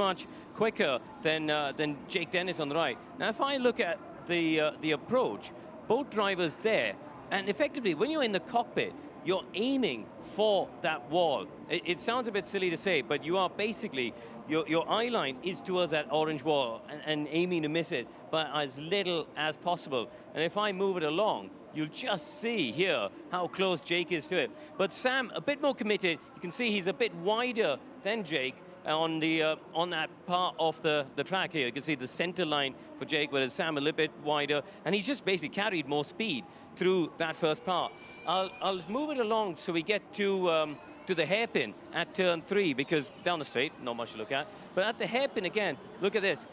quicker than Jake Dennis on the right. Now, if I look at the approach, both drivers there, and effectively, when you're in the cockpit, you're aiming for that wall. It sounds a bit silly to say, but you are basically, your eye line is towards that orange wall and aiming to miss it by as little as possible. And if I move it along, you'll just see here how close Jake is to it. But Sam, a bit more committed. You can see he's a bit wider than Jake on that part of the track here. You can see the center line for Jake, whereas Sam a little bit wider, and he's just basically carried more speed through that first part. I'll move it along so we get to the hairpin at turn 3, because down the straight, not much to look at. But at the hairpin again, look at this.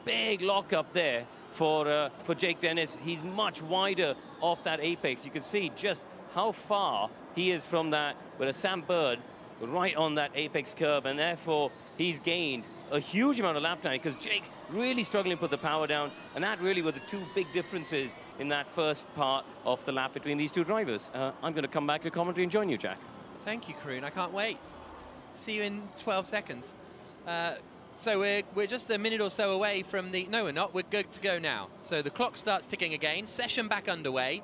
Big lock up there for Jake Dennis. He's much wider off that apex. You can see just how far he is from that, whereas Sam Bird right on that apex curve, and therefore he's gained a huge amount of lap time, because Jake really struggling to put the power down, and that really were the two big differences in that first part of the lap between these two drivers. I'm going to come back to commentary and join you, Jack. Thank you, Kroon. I can't wait. See you in 12 seconds. So we're just a minute or so away from the... No, we're not. We're good to go now. So the clock starts ticking again. Session back underway.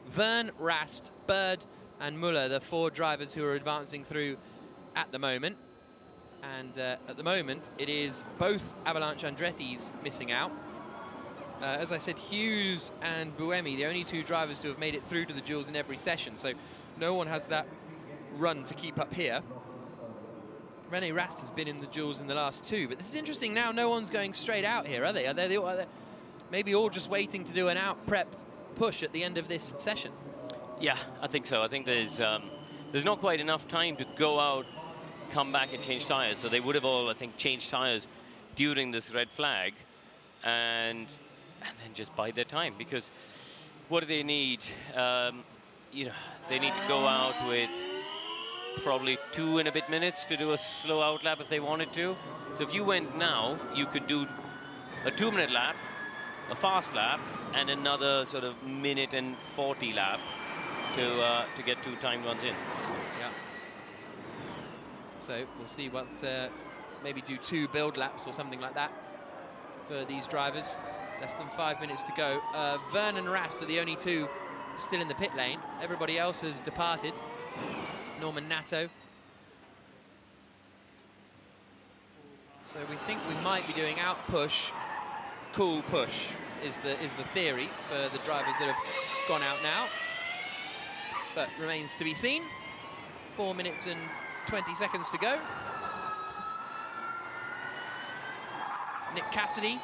Vern, Rast, Bird and Muller, the 4 drivers who are advancing through at the moment. And at the moment, it is both Avalanche Andretti's missing out. As I said, Hughes and Buemi, the only 2 drivers to have made it through to the duels in every session. So no one has that run to keep up here. René Rast has been in the duels in the last 2, but this is interesting now. No one's going straight out here, are they? Are they maybe all just waiting to do an out prep push at the end of this session? Yeah, I think so. I think there's not quite enough time to go out, come back and change tires. So they would have all, I think, changed tires during this red flag, and then just bide their time, because what do they need? You know, they need to go out with probably 2 and a bit minutes to do a slow out lap if they wanted to. So if you went now, you could do a 2-minute lap, a fast lap, and another sort of minute and 40 lap to get 2 timed ones in. Yeah. So we'll see what, maybe do 2 build laps or something like that for these drivers. Less than 5 minutes to go. Vern and Rast are the only 2 still in the pit lane. Everybody else has departed. Norman Nato. So we think we might be doing out push, cool push is the theory for the drivers that have gone out now. But remains to be seen. 4 minutes and 20 seconds to go. Nick Cassidy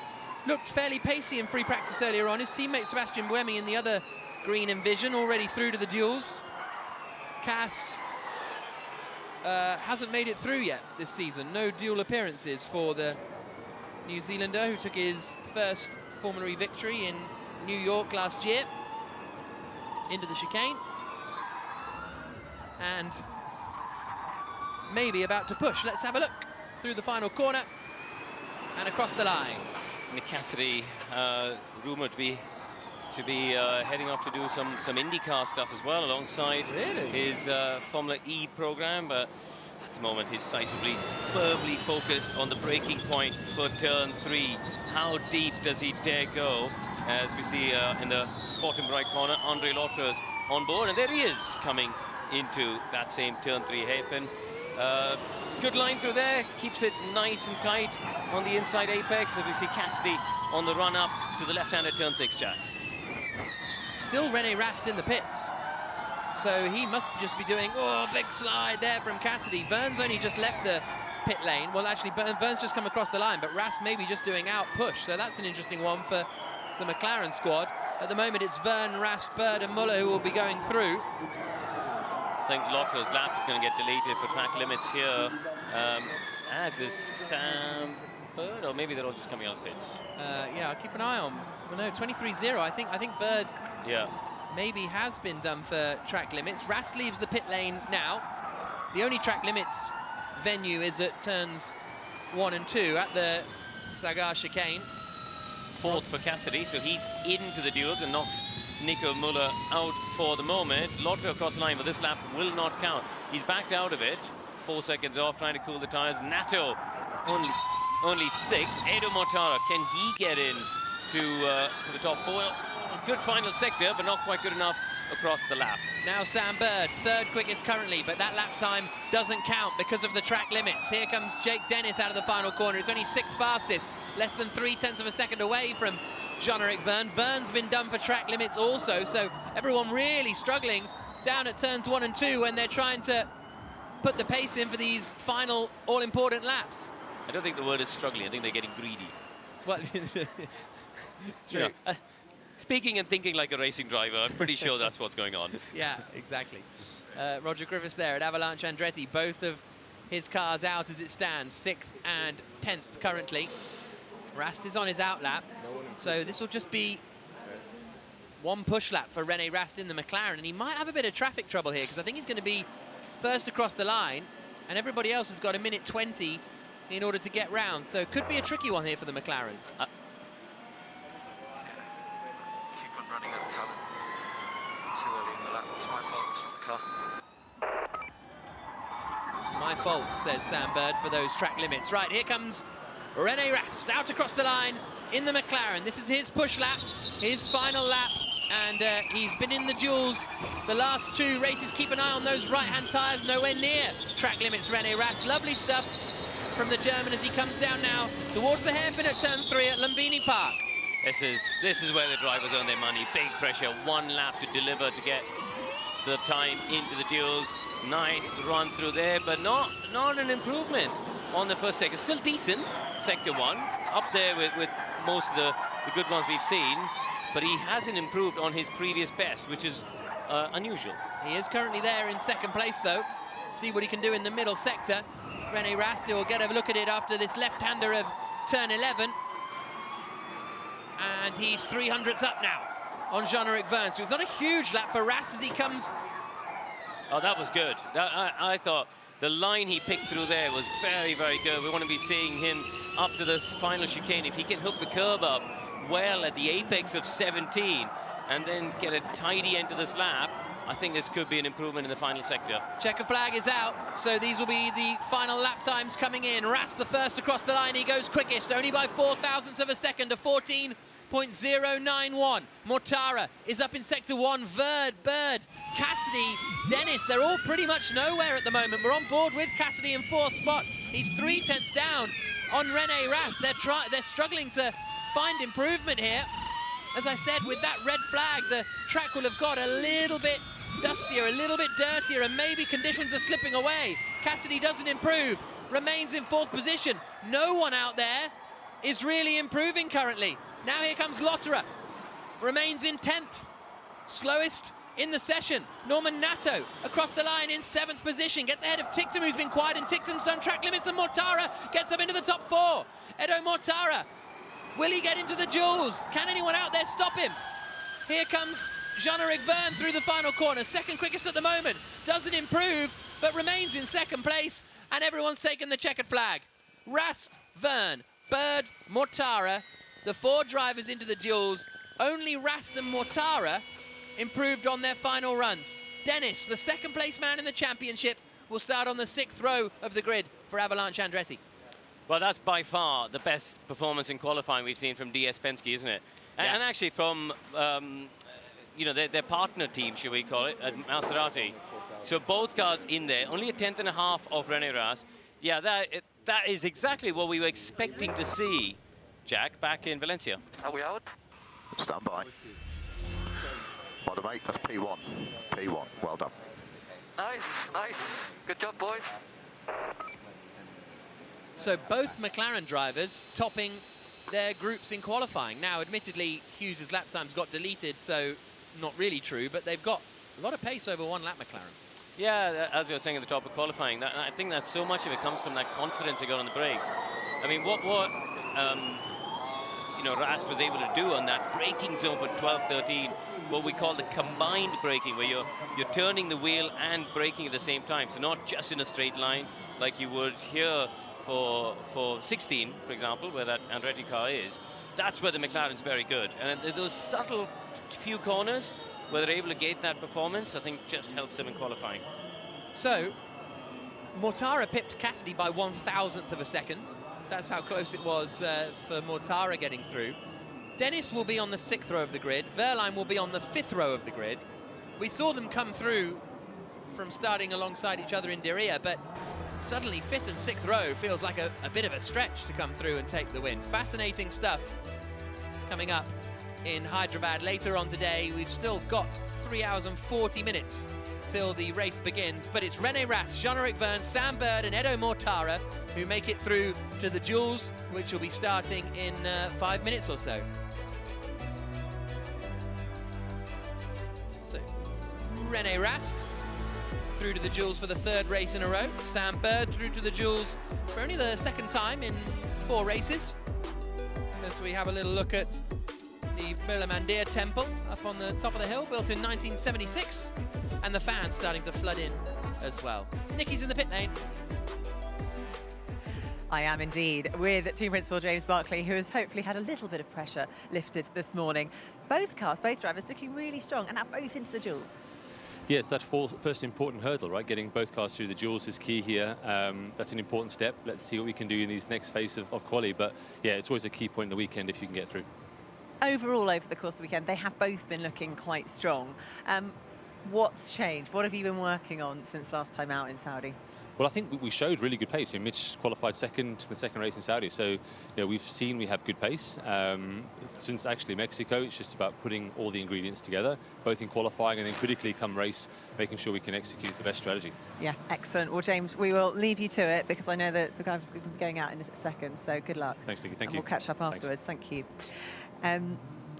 looked fairly pacey in free practice earlier on. His teammate Sebastian Buemi in the other green Envision already through to the duels. Cass hasn't made it through yet this season. No dual appearances for the New Zealander, who took his first Formula E victory in New York last year. Into the chicane. And maybe about to push. Let's have a look through the final corner and across the line. Nick Cassidy, rumoured to be heading off to do some IndyCar stuff as well, alongside his Formula E program. But at the moment, his sights will be firmly focused on the braking point for turn 3. How deep does he dare go? As we see in the bottom right corner, Andre Lautra's on board, and there he is coming into that same turn 3 hairpin. Good line through there, keeps it nice and tight on the inside apex, as we see Cassidy on the run up to the left-hand at turn 6, Jack. Still René Rast in the pits. So he must just be doing, oh, big slide there from Cassidy. Vern's only just left the pit lane. Well, actually, Vern's just come across the line, but Rast maybe just doing out push. So that's an interesting one for the McLaren squad. At the moment, it's Vern, Rast, Bird and Muller who will be going through. I think Lautra's lap is going to get deleted for track limits here, as is Sam Bird, or maybe they're all just coming out of pits. Yeah, I'll keep an eye on. Well, no, 23-0. I think Bird maybe has been done for track limits. Rast leaves the pit lane now. The only track limits venue is at turns 1 and 2 at the Sagar chicane. 4th for Cassidy, so he's into the duels and knocks Nico Müller out for the moment. Lotto across the line, but this lap will not count. He's backed out of it. 4 seconds off, trying to cool the tires. Nato only 6th. Edo Mortara, can he get in to the top 4? Good final sector, but not quite good enough across the lap. Now Sam Bird, 3rd quickest currently, but that lap time doesn't count because of the track limits. Here comes Jake Dennis out of the final corner. It's only 6th fastest, less than 0.3 of a second away from Jean-Eric Vergne. Vergne's been done for track limits also, so everyone really struggling down at turns 1 and 2 when they're trying to put the pace in for these final all-important laps. I don't think the word is struggling. I think they're getting greedy. What? True. Speaking and thinking like a racing driver, I'm pretty sure that's what's going on. Yeah, exactly. Roger Griffiths there at Avalanche Andretti. Both of his cars out as it stands, 6th and 10th currently. Rast is on his out lap, so this will just be one push lap for René Rast in the McLaren, and he might have a bit of traffic trouble here because I think he's going to be first across the line, and everybody else has got 1:20 in order to get round, so it could be a tricky one here for the McLaren. Keep on running at the talent. Too early in the lap. It's my fault. It's not the car. My fault, says Sam Bird, for those track limits. Right, here comes René Rast out across the line in the McLaren. This is his push lap, his final lap, and he's been in the duels the last 2 races. Keep an eye on those right-hand tyres, nowhere near track limits, René Rast. Lovely stuff from the German as he comes down now towards the hairpin at turn 3 at Lumbini Park. This is where the drivers earn their money. Big pressure, 1 lap to deliver to get the time into the duels. Nice run through there, but not an improvement on the first sector. Still decent, sector 1, up there with most of the good ones we've seen, but he hasn't improved on his previous best, which is unusual. He is currently there in 2nd place, though. See what he can do in the middle sector. René Rast will get a look at it after this left-hander of turn 11. And he's 300ths up now on Jean-Eric Vergne. So it's not a huge lap for Rast as he comes. Oh, that was good. I thought the line he picked through there was very, very good. We want to be seeing him up to the final chicane. If he can hook the curb up well at the apex of 17 and then get a tidy end to this lap, I think this could be an improvement in the final sector. Checker flag is out, so these will be the final lap times coming in. Rast the first across the line, he goes quickest, only by 0.004 of a second to 14.091. Mortara is up in sector 1. Bird, Cassidy, Dennis, they're all pretty much nowhere at the moment. We're on board with Cassidy in 4th spot. He's 0.3 down on René Rast. They're struggling to find improvement here. As I said, with that red flag, the track will have got a little bit dustier, a little bit dirtier, and maybe conditions are slipping away. Cassidy doesn't improve, remains in 4th position. No one out there is really improving currently. Now here comes Lotterer, remains in 10th, slowest in the session. Norman Nato across the line in 7th position, gets ahead of Ticktum, who's been quiet, and Ticktum's done track limits, and Mortara gets up into the top 4. Edo Mortara, will he get into the duels? Can anyone out there stop him? Here comes Jean-Eric Vergne through the final corner, 2nd quickest at the moment, doesn't improve, but remains in 2nd place, and everyone's taken the checkered flag. Rast, Vergne, Bird, Mortara, the 4 drivers into the duels. Only Rast and Mortara improved on their final runs. Dennis, the 2nd place man in the championship, will start on the 6th row of the grid for Avalanche Andretti. Well, that's by far the best performance in qualifying we've seen from DS Penske, isn't it? Yeah. And actually from, you know, their partner team, should we call it, at Maserati. So both cars in there, only a 10th and a half of René Rast. Yeah, that is exactly what we were expecting to see, Jack, back in Valencia. Are we out? Stand by. Well done, mate. That's P1. P1. Well done. Nice, nice. Good job, boys. So both McLaren drivers topping their groups in qualifying. Now, admittedly, Hughes' lap times got deleted, so not really true, but they've got a lot of pace over 1 lap, McLaren. Yeah, as we were saying at the top of qualifying, I think that so much of it comes from that confidence they got on the brake. I mean, what you know, Rast was able to do on that braking zone for 12-13, what we call the combined braking, where you're turning the wheel and braking at the same time, so not just in a straight line like you would here for 16, for example, where that Andretti car is. That's where the McLaren's very good. And those subtle few corners where they're able to gate that performance, I think just helps them in qualifying. So, Mortara pipped Cassidy by 1,000th of a second. That's how close it was for Mortara getting through. Dennis will be on the 6th row of the grid. Verline will be on the 5th row of the grid. We saw them come through from starting alongside each other in Diriyah, but suddenly 5th and 6th row feels like a bit of a stretch to come through and take the win. Fascinating stuff coming up in Hyderabad later on today. We've still got 3 hours and 40 minutes till the race begins, but it's René Rast, Jean-Eric Verne, Sam Bird and Edo Mortara who make it through to the duels, which will be starting in 5 minutes or so. So, René Rast through to the duels for the 3rd race in a row. Sam Bird through to the duels for only the 2nd time in 4 races. As we have a little look at the Birla Mandir temple up on the top of the hill, built in 1976, and the fans starting to flood in as well. Nikki's in the pit lane. I am indeed, with Team Principal James Barclay, who has hopefully had a little bit of pressure lifted this morning. Both cars, both drivers looking really strong, and now both into the duels. Yeah, it's that first important hurdle, right? Getting both cars through the duels is key here. That's an important step. Let's see what we can do in these next phase of quali. But yeah, it's always a key point in the weekend if you can get through. Overall, over the course of the weekend, they have both been looking quite strong. What's changed? What have you been working on since last time out in Saudi? Well, I think we showed really good pace. Mitch qualified second to the 2nd race in Saudi, so you know, we've seen we have good pace. Since actually Mexico, it's just about putting all the ingredients together, both in qualifying and then critically come race, making sure we can execute the best strategy. Yeah, excellent. Well, James, we will leave you to it because I know that the guy was going out in a second, so good luck. Thanks, Nikki. Thank you. We'll catch up afterwards. Thanks. Thank you.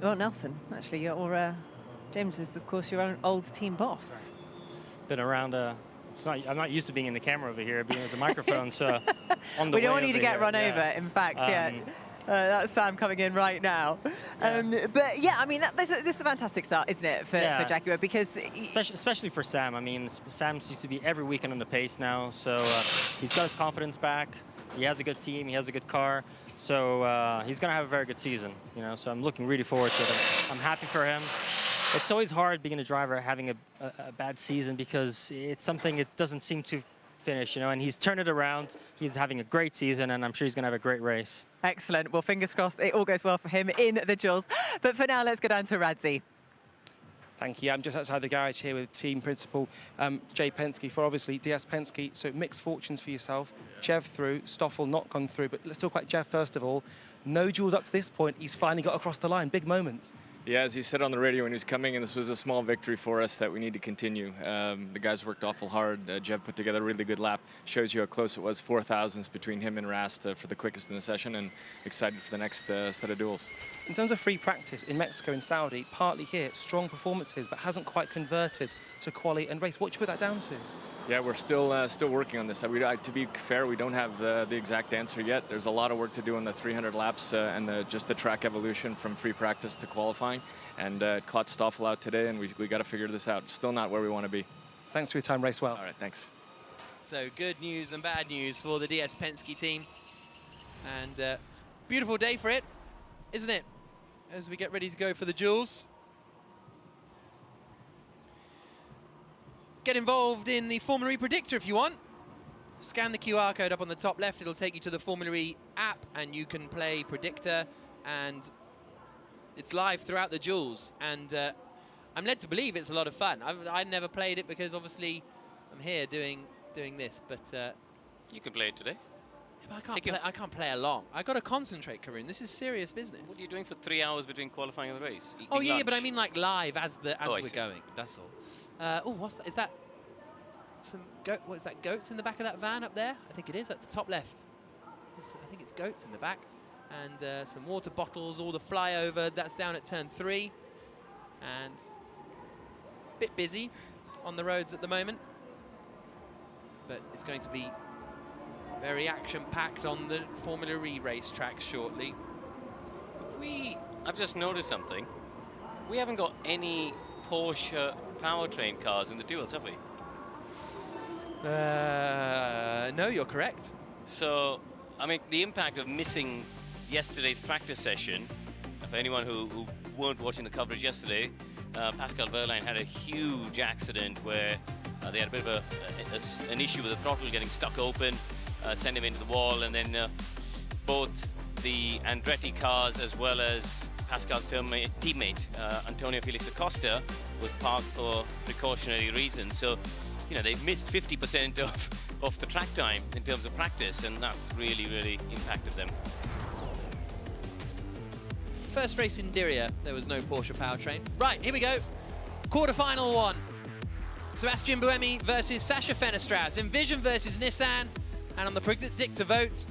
Well, Nelson, actually, you're, James is, of course, your own old team boss. Been around I'm not used to being in the camera over here, being with the microphone, so on the way. We don't want you to get run over, in fact, that's Sam coming in right now. But yeah, I mean, this is a fantastic start, isn't it, for Jaguar? Because especially for Sam. I mean, Sam used to be every weekend on the pace now, so he's got his confidence back. He has a good team, he has a good car, so he's going to have a very good season, you know. So I'm looking really forward to it. I'm happy for him. It's always hard being a driver having a bad season because it's something it doesn't seem to finish, you know, and he's turned it around. He's having a great season, and I'm sure he's going to have a great race. Excellent. Well, fingers crossed it all goes well for him in the duels. But for now, let's go down to Radzi. Thank you. I'm just outside the garage here with team principal Jay Penske for obviously DS Penske. So mixed fortunes for yourself. Jev through, Stoffel not gone through. But let's talk about Jev first of all. No duels up to this point. He's finally got across the line. Big moments. Yeah, as he said on the radio when he was coming in, this was a small victory for us that we need to continue. The guys worked awful hard. Jev put together a really good lap. Shows you how close it was, 4,000ths between him and Rast for the quickest in the session, and excited for the next set of duels. In terms of free practice in Mexico and Saudi, partly here, strong performances, but hasn't quite converted to quali and race. What do you put that down to? Yeah, we're still working on this. To be fair, we don't have the exact answer yet. There's a lot of work to do on the 300 laps and just the track evolution from free practice to qualifying. And caught Stoffel out today, and we got to figure this out. Still not where we want to be. Thanks for your time. Race well. All right, thanks. So good news and bad news for the DS Penske team. And beautiful day for it, isn't it? As we get ready to go for the duels. Get involved in the Formulary Predictor if you want. Scan the QR code up on the top left. It'll take you to the Formulary app, and you can play Predictor, and it's live throughout the duels. And I'm led to believe it's a lot of fun. I never played it because obviously I'm here doing this, but you can play it today. Yeah, but I can't play along. I got to concentrate, Karun. This is serious business. What are you doing for 3 hours between qualifying and the race? Oh yeah, but I mean like live as we're going. That's all. Oh, what's that? Is that some goat? What is that? Goats in the back of that van up there? I think it is at the top left. I think it's goats in the back, and some water bottles. All the flyover. That's down at turn 3, and a bit busy on the roads at the moment. But it's going to be very action-packed on the Formula E race track shortly. I've just noticed something. We haven't got any Porsche powertrain cars in the duels, have we? No, you're correct. So, I mean, the impact of missing yesterday's practice session, for anyone who weren't watching the coverage yesterday, Pascal Wehrlein had a huge accident where they had a bit of an issue with the throttle getting stuck open, sent him into the wall, and then both the Andretti cars as well as Pascal's teammate, Antonio Felix Acosta, was parked for precautionary reasons. So, you know, they missed 50% of the track time in terms of practice, and that's really, really impacted them. First race in Diriyah, there was no Porsche powertrain. Right, here we go. Quarterfinal one. Sebastian Buemi versus Sasha Fenestraz. Envision versus Nissan. And on the predictor vote,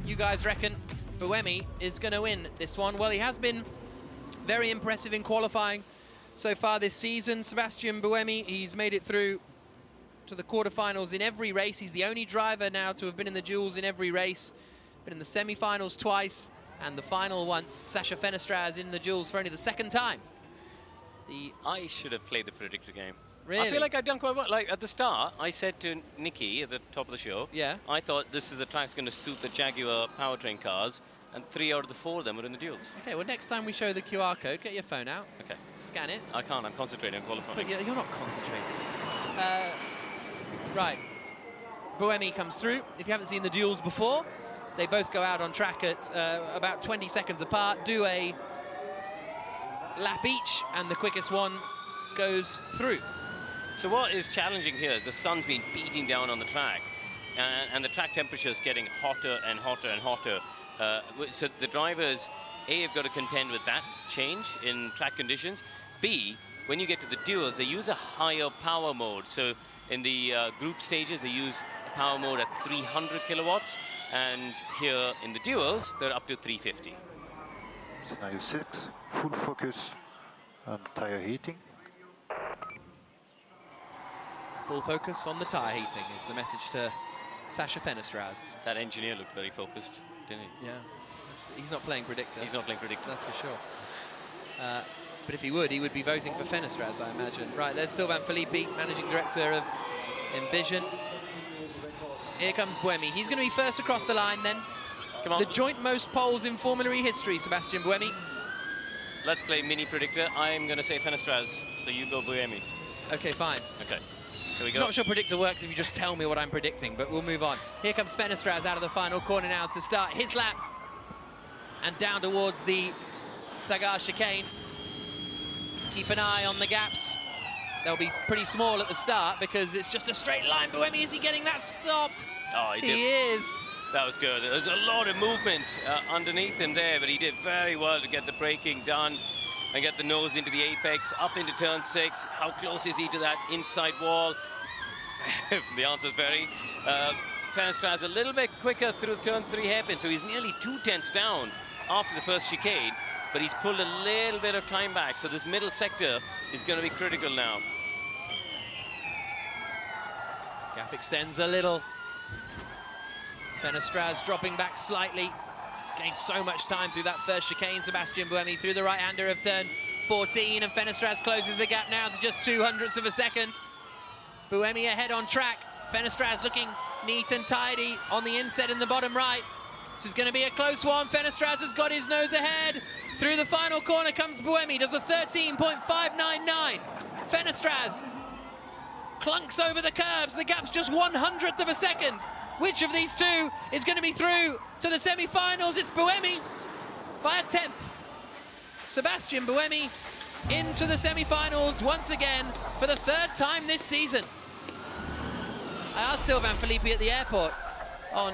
you guys reckon Buemi is going to win this one? Well, he has been very impressive in qualifying so far this season. Sebastian Buemi, he's made it through to the quarterfinals in every race. He's the only driver now to have been in the duels in every race. Been in the semi-finals twice and the final once. Sasha Fenestraz in the duels for only the second time. I should have played the predictor game. Really? I feel like I've done quite well. Like at the start, I said to Nikki at the top of the show, yeah, I thought this is a track that's going to suit the Jaguar powertrain cars, and 3 out of the 4 of them were in the duels. Okay, well, next time we show the QR code, get your phone out. Okay. Scan it. I can't. I'm concentrating on qualifying. But you're not concentrating. Right. Buemi comes through. If you haven't seen the duels before, they both go out on track at about 20 seconds apart, do a lap each, and the quickest one goes through. So what is challenging here is the sun's been beating down on the track, and the track temperature is getting hotter and hotter and hotter. So the drivers, A, have got to contend with that change in track conditions. B, when you get to the duels, they use a higher power mode. So in the group stages, they use a power mode at 300 kilowatts. And here in the duels, they're up to 350. Scenario 6, full focus on tire heating. Full focus on the tyre heating is the message to Sasha Fenestraz. That engineer looked very focused, didn't he? Yeah. He's not playing predictor. He's not playing predictor. That's for sure. But if he would be voting for Fenestraz, I imagine. Right, there's Sylvain Filippi, Managing Director of Envision. Here comes Buemi. He's going to be first across the line then. Come on. The joint most poles in Formula E history, Sebastian Buemi. Let's play mini predictor. I'm going to say Fenestraz, so you go Buemi. Okay, fine. Okay. Here we go. Not sure predictor works if you just tell me what I'm predicting, but we'll move on. Here comes Fenestraz out of the final corner now to start his lap. And down towards the Sagar chicane. Keep an eye on the gaps. They'll be pretty small at the start because it's just a straight line. Buemi, is he getting that stopped? Oh, he is. That was good. There's a lot of movement underneath him there, but he did very well to get the braking done and get the nose into the apex, up into turn 6. How close is he to that inside wall? The answer is very. Fenestraz a little bit quicker through turn 3 hairpin, so he's nearly 2/10 down after the first chicane, but he's pulled a little bit of time back, so this middle sector is going to be critical now. Gap extends a little. Fenestraz dropping back slightly. Gained so much time through that first chicane. Sebastian Buemi through the right-hander of turn 14, and Fenestraz closes the gap now to just 0.02 of a second. Buemi ahead on track. Fenestraz looking neat and tidy on the inset in the bottom right. This is going to be a close one. Fenestraz has got his nose ahead. Through the final corner comes Buemi, does a 13.599. Fenestraz clunks over the curbs. The gap's just 1/100th of a second. Which of these two is going to be through to the semi-finals? It's Buemi by a 10th. Sebastian Buemi into the semi-finals once again for the 3rd time this season. I asked Sylvain Filippi at the airport on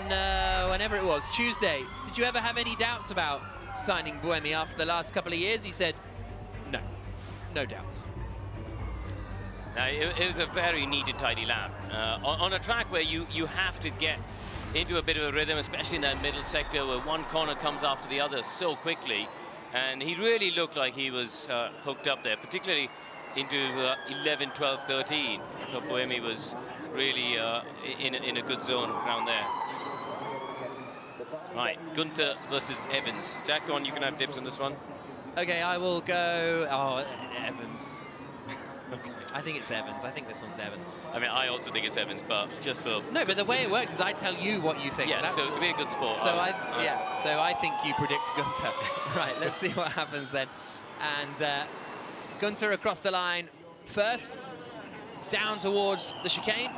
whenever it was, Tuesday, did you ever have any doubts about signing Buemi after the last couple of years? He said, no, no doubts. It was a very neat and tidy lap. On a track where you have to get into a bit of a rhythm, especially in that middle sector where one corner comes after the other so quickly. And he really looked like he was hooked up there, particularly into 11, 12, 13. I thought Buemi was really in a good zone around there. Right, Gunther versus Evans. Jack, go on, you can have dibs on this one. Okay, I will go... Oh, Evans. I think it's Evans. I think this one's Evans. I mean, I also think it's Evans, but just for... No, but the way it works is I tell you what you think. Yeah, That's so to be a good sport. So I think you predict Gunther. Right, let's see what happens then. And Gunter across the line first, down towards the chicane.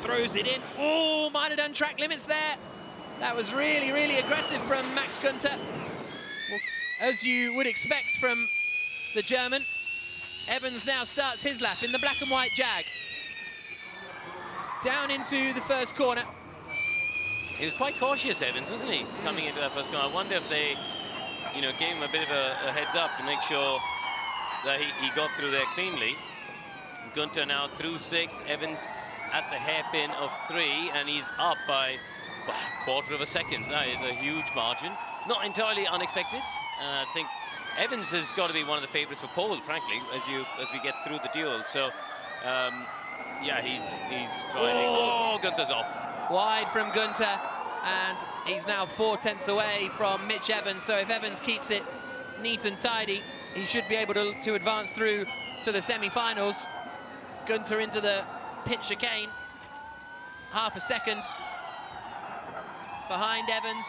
Throws it in. Oh, might have done track limits there. That was really, really aggressive from Max Gunter. Well, as you would expect from the German. Evans now starts his lap in the black and white Jag. Down into the first corner. He was quite cautious, Evans, wasn't he, coming into that first corner? I wonder if they, you know, gave him a bit of a heads up to make sure that he got through there cleanly. Gunter now through 6, Evans at the hairpin of 3, and he's up by a quarter of a second. That is a huge margin. Not entirely unexpected. I think Evans has got to be one of the favourites for pole, frankly, as we get through the duel. So, yeah, he's trying. Oh, Gunter's off. Wide from Gunter, and he's now 4 tenths away from Mitch Evans. So if Evans keeps it neat and tidy, he should be able to advance through to the semi-finals. Gunter into the pit chicane, half a second behind Evans.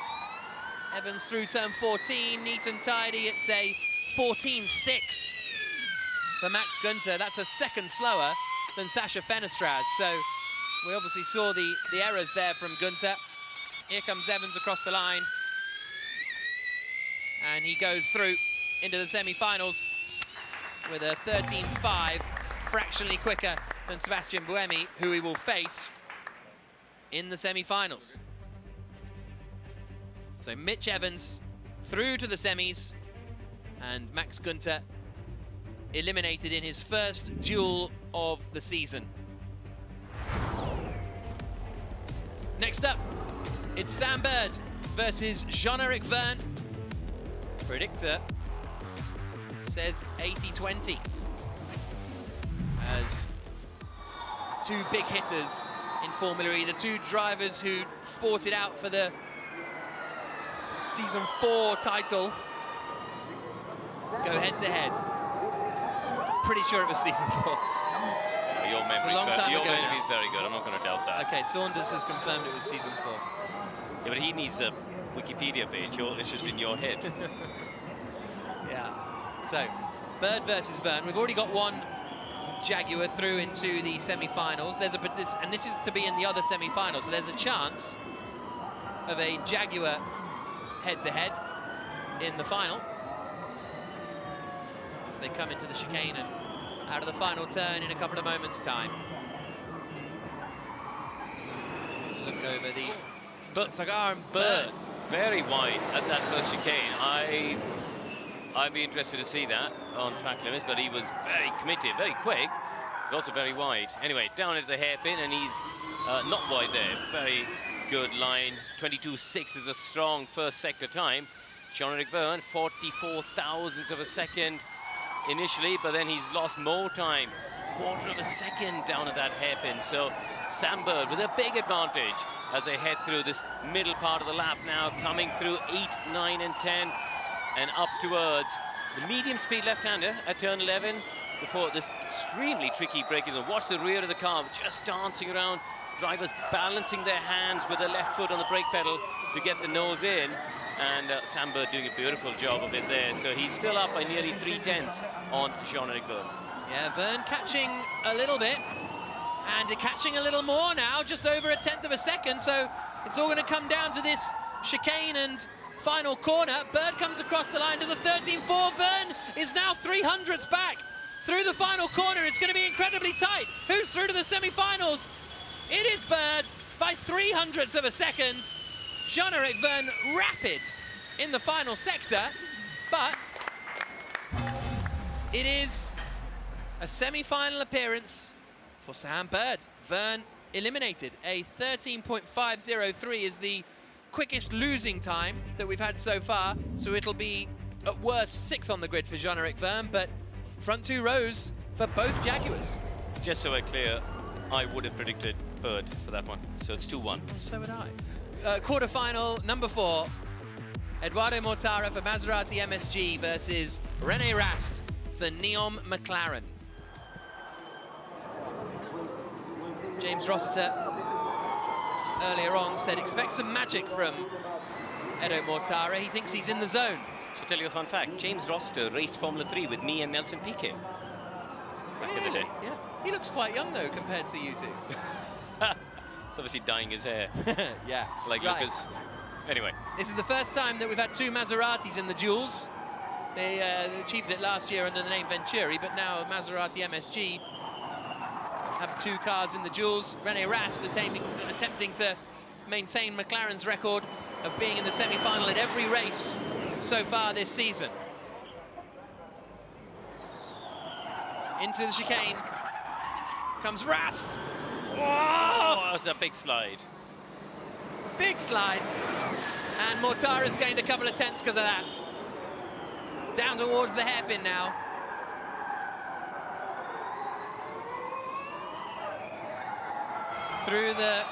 Evans through turn 14, neat and tidy. It's a 14.6 for Max Gunter. That's a second slower than Sasha Fenestraz. So we obviously saw the errors there from Gunter. Here comes Evans across the line. And he goes through into the semi-finals with a 13.5, fractionally quicker than Sebastian Buemi, who he will face in the semi-finals. So Mitch Evans through to the semis, and Max Gunter eliminated in his first duel of the season. Next up, it's Sam Bird versus Jean-Eric Verne. Predictor says 80-20. As two big hitters in Formula E, the two drivers who fought it out for the Season 4 title go head-to-head. Pretty sure it was Season 4. Your memory's very good. I'm not going to doubt that. Okay, Saunders has confirmed it was Season 4. Yeah, but he needs a Wikipedia page. It's just in your head. Yeah. So, Bird versus Verne. We've already got one Jaguar through into the semi-finals. And this is to be in the other semi-finals. So there's a chance of a Jaguar head-to-head in the final as they come into the chicane and out of the final turn in a couple of moments' time. So look over the Sagar and Bird. Very wide at that first chicane. I'd be interested to see that on track limits, but he was very committed, very quick, but also very wide. Anyway, down at the hairpin, and he's not wide there. Very good line. 22.6 is a strong first sector time. Jean-Eric Verne, 44 thousandths of a second initially, but then he's lost more time. Quarter of a second down at that hairpin. So Sam Bird with a big advantage as they head through this middle part of the lap now, coming through 8, 9, and 10, and up towards the medium speed left-hander at turn 11 before this extremely tricky braking. Watch the rear of the car, just dancing around. Drivers balancing their hands with the left foot on the brake pedal to get the nose in, and Sam Bird doing a beautiful job of it there. So he's still up by nearly 3 tenths on Jean-Eric Verne. Yeah, Verne catching a little bit, and catching a little more now, just over a tenth of a second. So it's all going to come down to this chicane and final corner. Bird comes across the line, does a 13.4. Verne is now 300ths back through the final corner. It's going to be incredibly tight. Who's through to the semi-finals? It is Bird by 300ths of a second. Jean-Eric Verne rapid in the final sector, but it is a semi-final appearance for Sam Bird. Verne eliminated. A 13.503 is the quickest losing time that we've had so far, so it'll be at worst 6 on the grid for Jean-Eric Verne, but front 2 rows for both Jaguars. Just so we're clear, I would have predicted Bird for that one, so it's 2-1. So would I. Quarterfinal number 4, Eduardo Mortara for Maserati MSG versus René Rast for Neom McLaren. James Rossiter earlier on said expect some magic from Edo Mortara. He thinks he's in the zone Should tell you a fun fact. James Roster raced Formula 3 with me and Nelson Piquet back in the day. Yeah. He looks quite young, though, compared to you two. He's obviously dyeing his hair. Yeah. Like right. Lucas. Anyway. This is the first time that we've had two Maseratis in the duels. They achieved it last year under the name Venturi, but now Maserati MSG have two cars in the duels. René Rast attempting to maintain McLaren's record of being in the semi-final at every race so far this season. Into the chicane comes Rast. Oh, that's a big slide. Big slide. And Mortara's gained a couple of tenths because of that. Down towards the hairpin now. Through the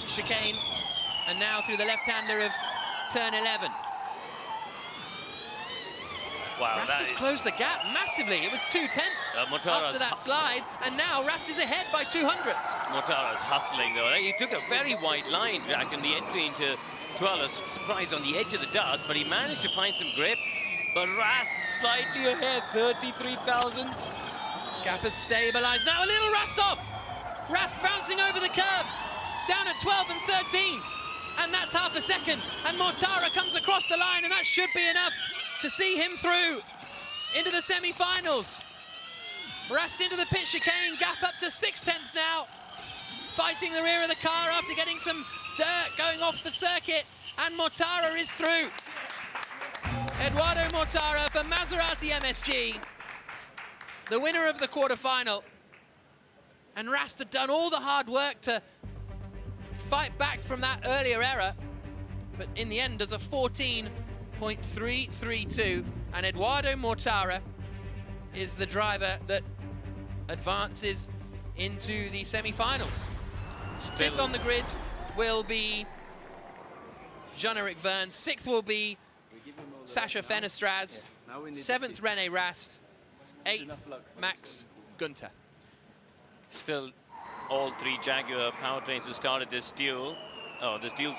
chicane, and now through the left-hander of turn 11. Wow, Rast has closed the gap massively. It was 2 tenths after that slide, and now Rast is ahead by 200ths. Mortara's hustling though. He took a very wide line, Jack, in the entry into 12. Surprised on the edge of the dust, but he managed to find some grip. But Rast slightly ahead, 33 thousandths. Gap has stabilized. Now a little Rast off. Rast bouncing over the curbs, down at 12 and 13. And that's half a second. And Mortara comes across the line, and that should be enough to see him through into the semi-finals. Rast into the pit chicane, gap up to 6 tenths now. Fighting the rear of the car after getting some dirt going off the circuit. And Mortara is through. Eduardo Mortara for Maserati MSG, the winner of the quarterfinal. And Rast had done all the hard work to fight back from that earlier error, but in the end does a 14.332, and Eduardo Mortara is the driver that advances into the semi-finals. Fifth on the grid will be Jean-Eric Vergne, sixth will be Sasha Fenestraz, seventh René Rast, eighth Max Günther. Still all three Jaguar powertrains who started this duel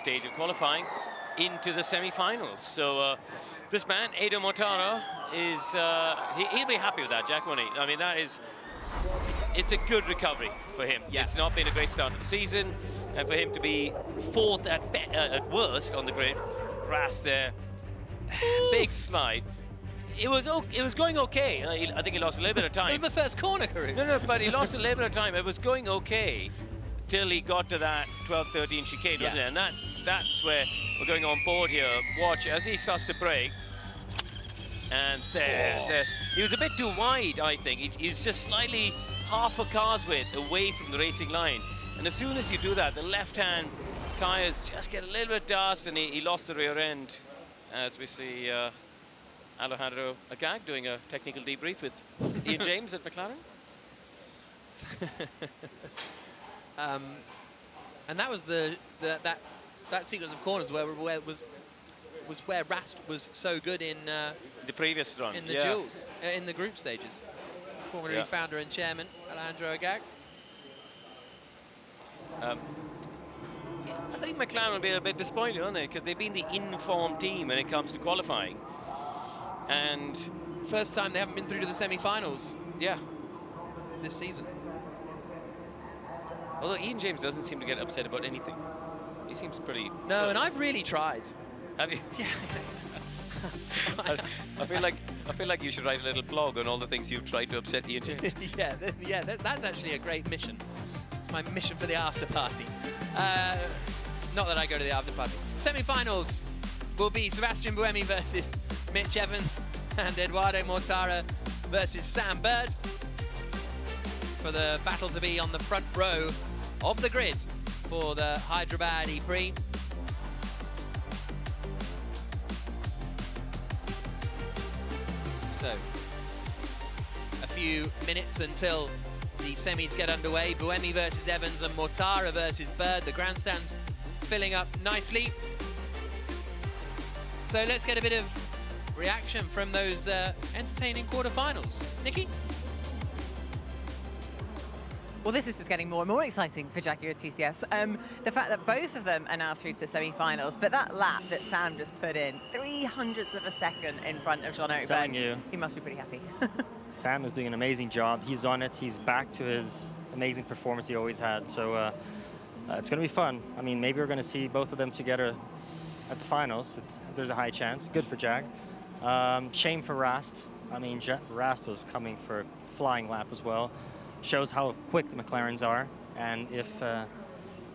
stage of qualifying into the semi-finals. So this man, Edo Mortara, is he'll be happy with that, Jack, won't he? I mean, it's a good recovery for him. Yeah. It's not been a great start to the season, and for him to be fourth at worst on the grid, Rast there, big slide. It was going okay. I think he lost a little bit of time. It was the first corner, Karim. No, but he lost a little bit of time. It was going okay till he got to that 12-13 chicane, wasn't it? And that's where we're going on board here. Watch as he starts to brake. And he was a bit too wide, I think. He's just slightly half a car's width away from the racing line. And as soon as you do that, the left-hand tires just get a little bit of dust, and he lost the rear end, as we see Alejandro Agag doing a technical debrief with Ian James at McLaren. And that was that sequence of corners where Rast was so good in the previous run, in the duels, in the group stages. Formula E founder and chairman Alejandro Agag. I think McLaren will be a bit disappointed, aren't they? Because they've been the in-form team when it comes to qualifying. And first time they haven't been through to the semi-finals. Yeah. This season. Although Ian James doesn't seem to get upset about anything. He seems pretty... No, and I've really tried. Have you? Yeah. I feel like you should write a little blog on all the things you've tried to upset Ian James. That's actually a great mission. It's my mission for the after party. Not that I go to the after party. Semi-finals will be Sebastian Buemi versus Mitch Evans and Eduardo Mortara versus Sam Bird for the battle to be on the front row of the grid for the Hyderabad E-Prix. So, a few minutes until the semis get underway. Buemi versus Evans and Mortara versus Bird. The grandstand's filling up nicely. So let's get a bit of reaction from those entertaining quarterfinals. Nikki? Well, this is just getting more and more exciting for Jaguar TCS. The fact that both of them are now through to the semi-finals, but that lap that Sam just put in, 300ths of a second in front of Jean-Eric Telling Byrne, you. he must be pretty happy. Sam is doing an amazing job. He's on it. He's back to his amazing performance he always had. So it's going to be fun. I mean, maybe we're going to see both of them together at the finals. There's a high chance. Good for Jag. Shame for Rast. I mean, Rast was coming for a flying lap as well. Shows how quick the McLarens are. And if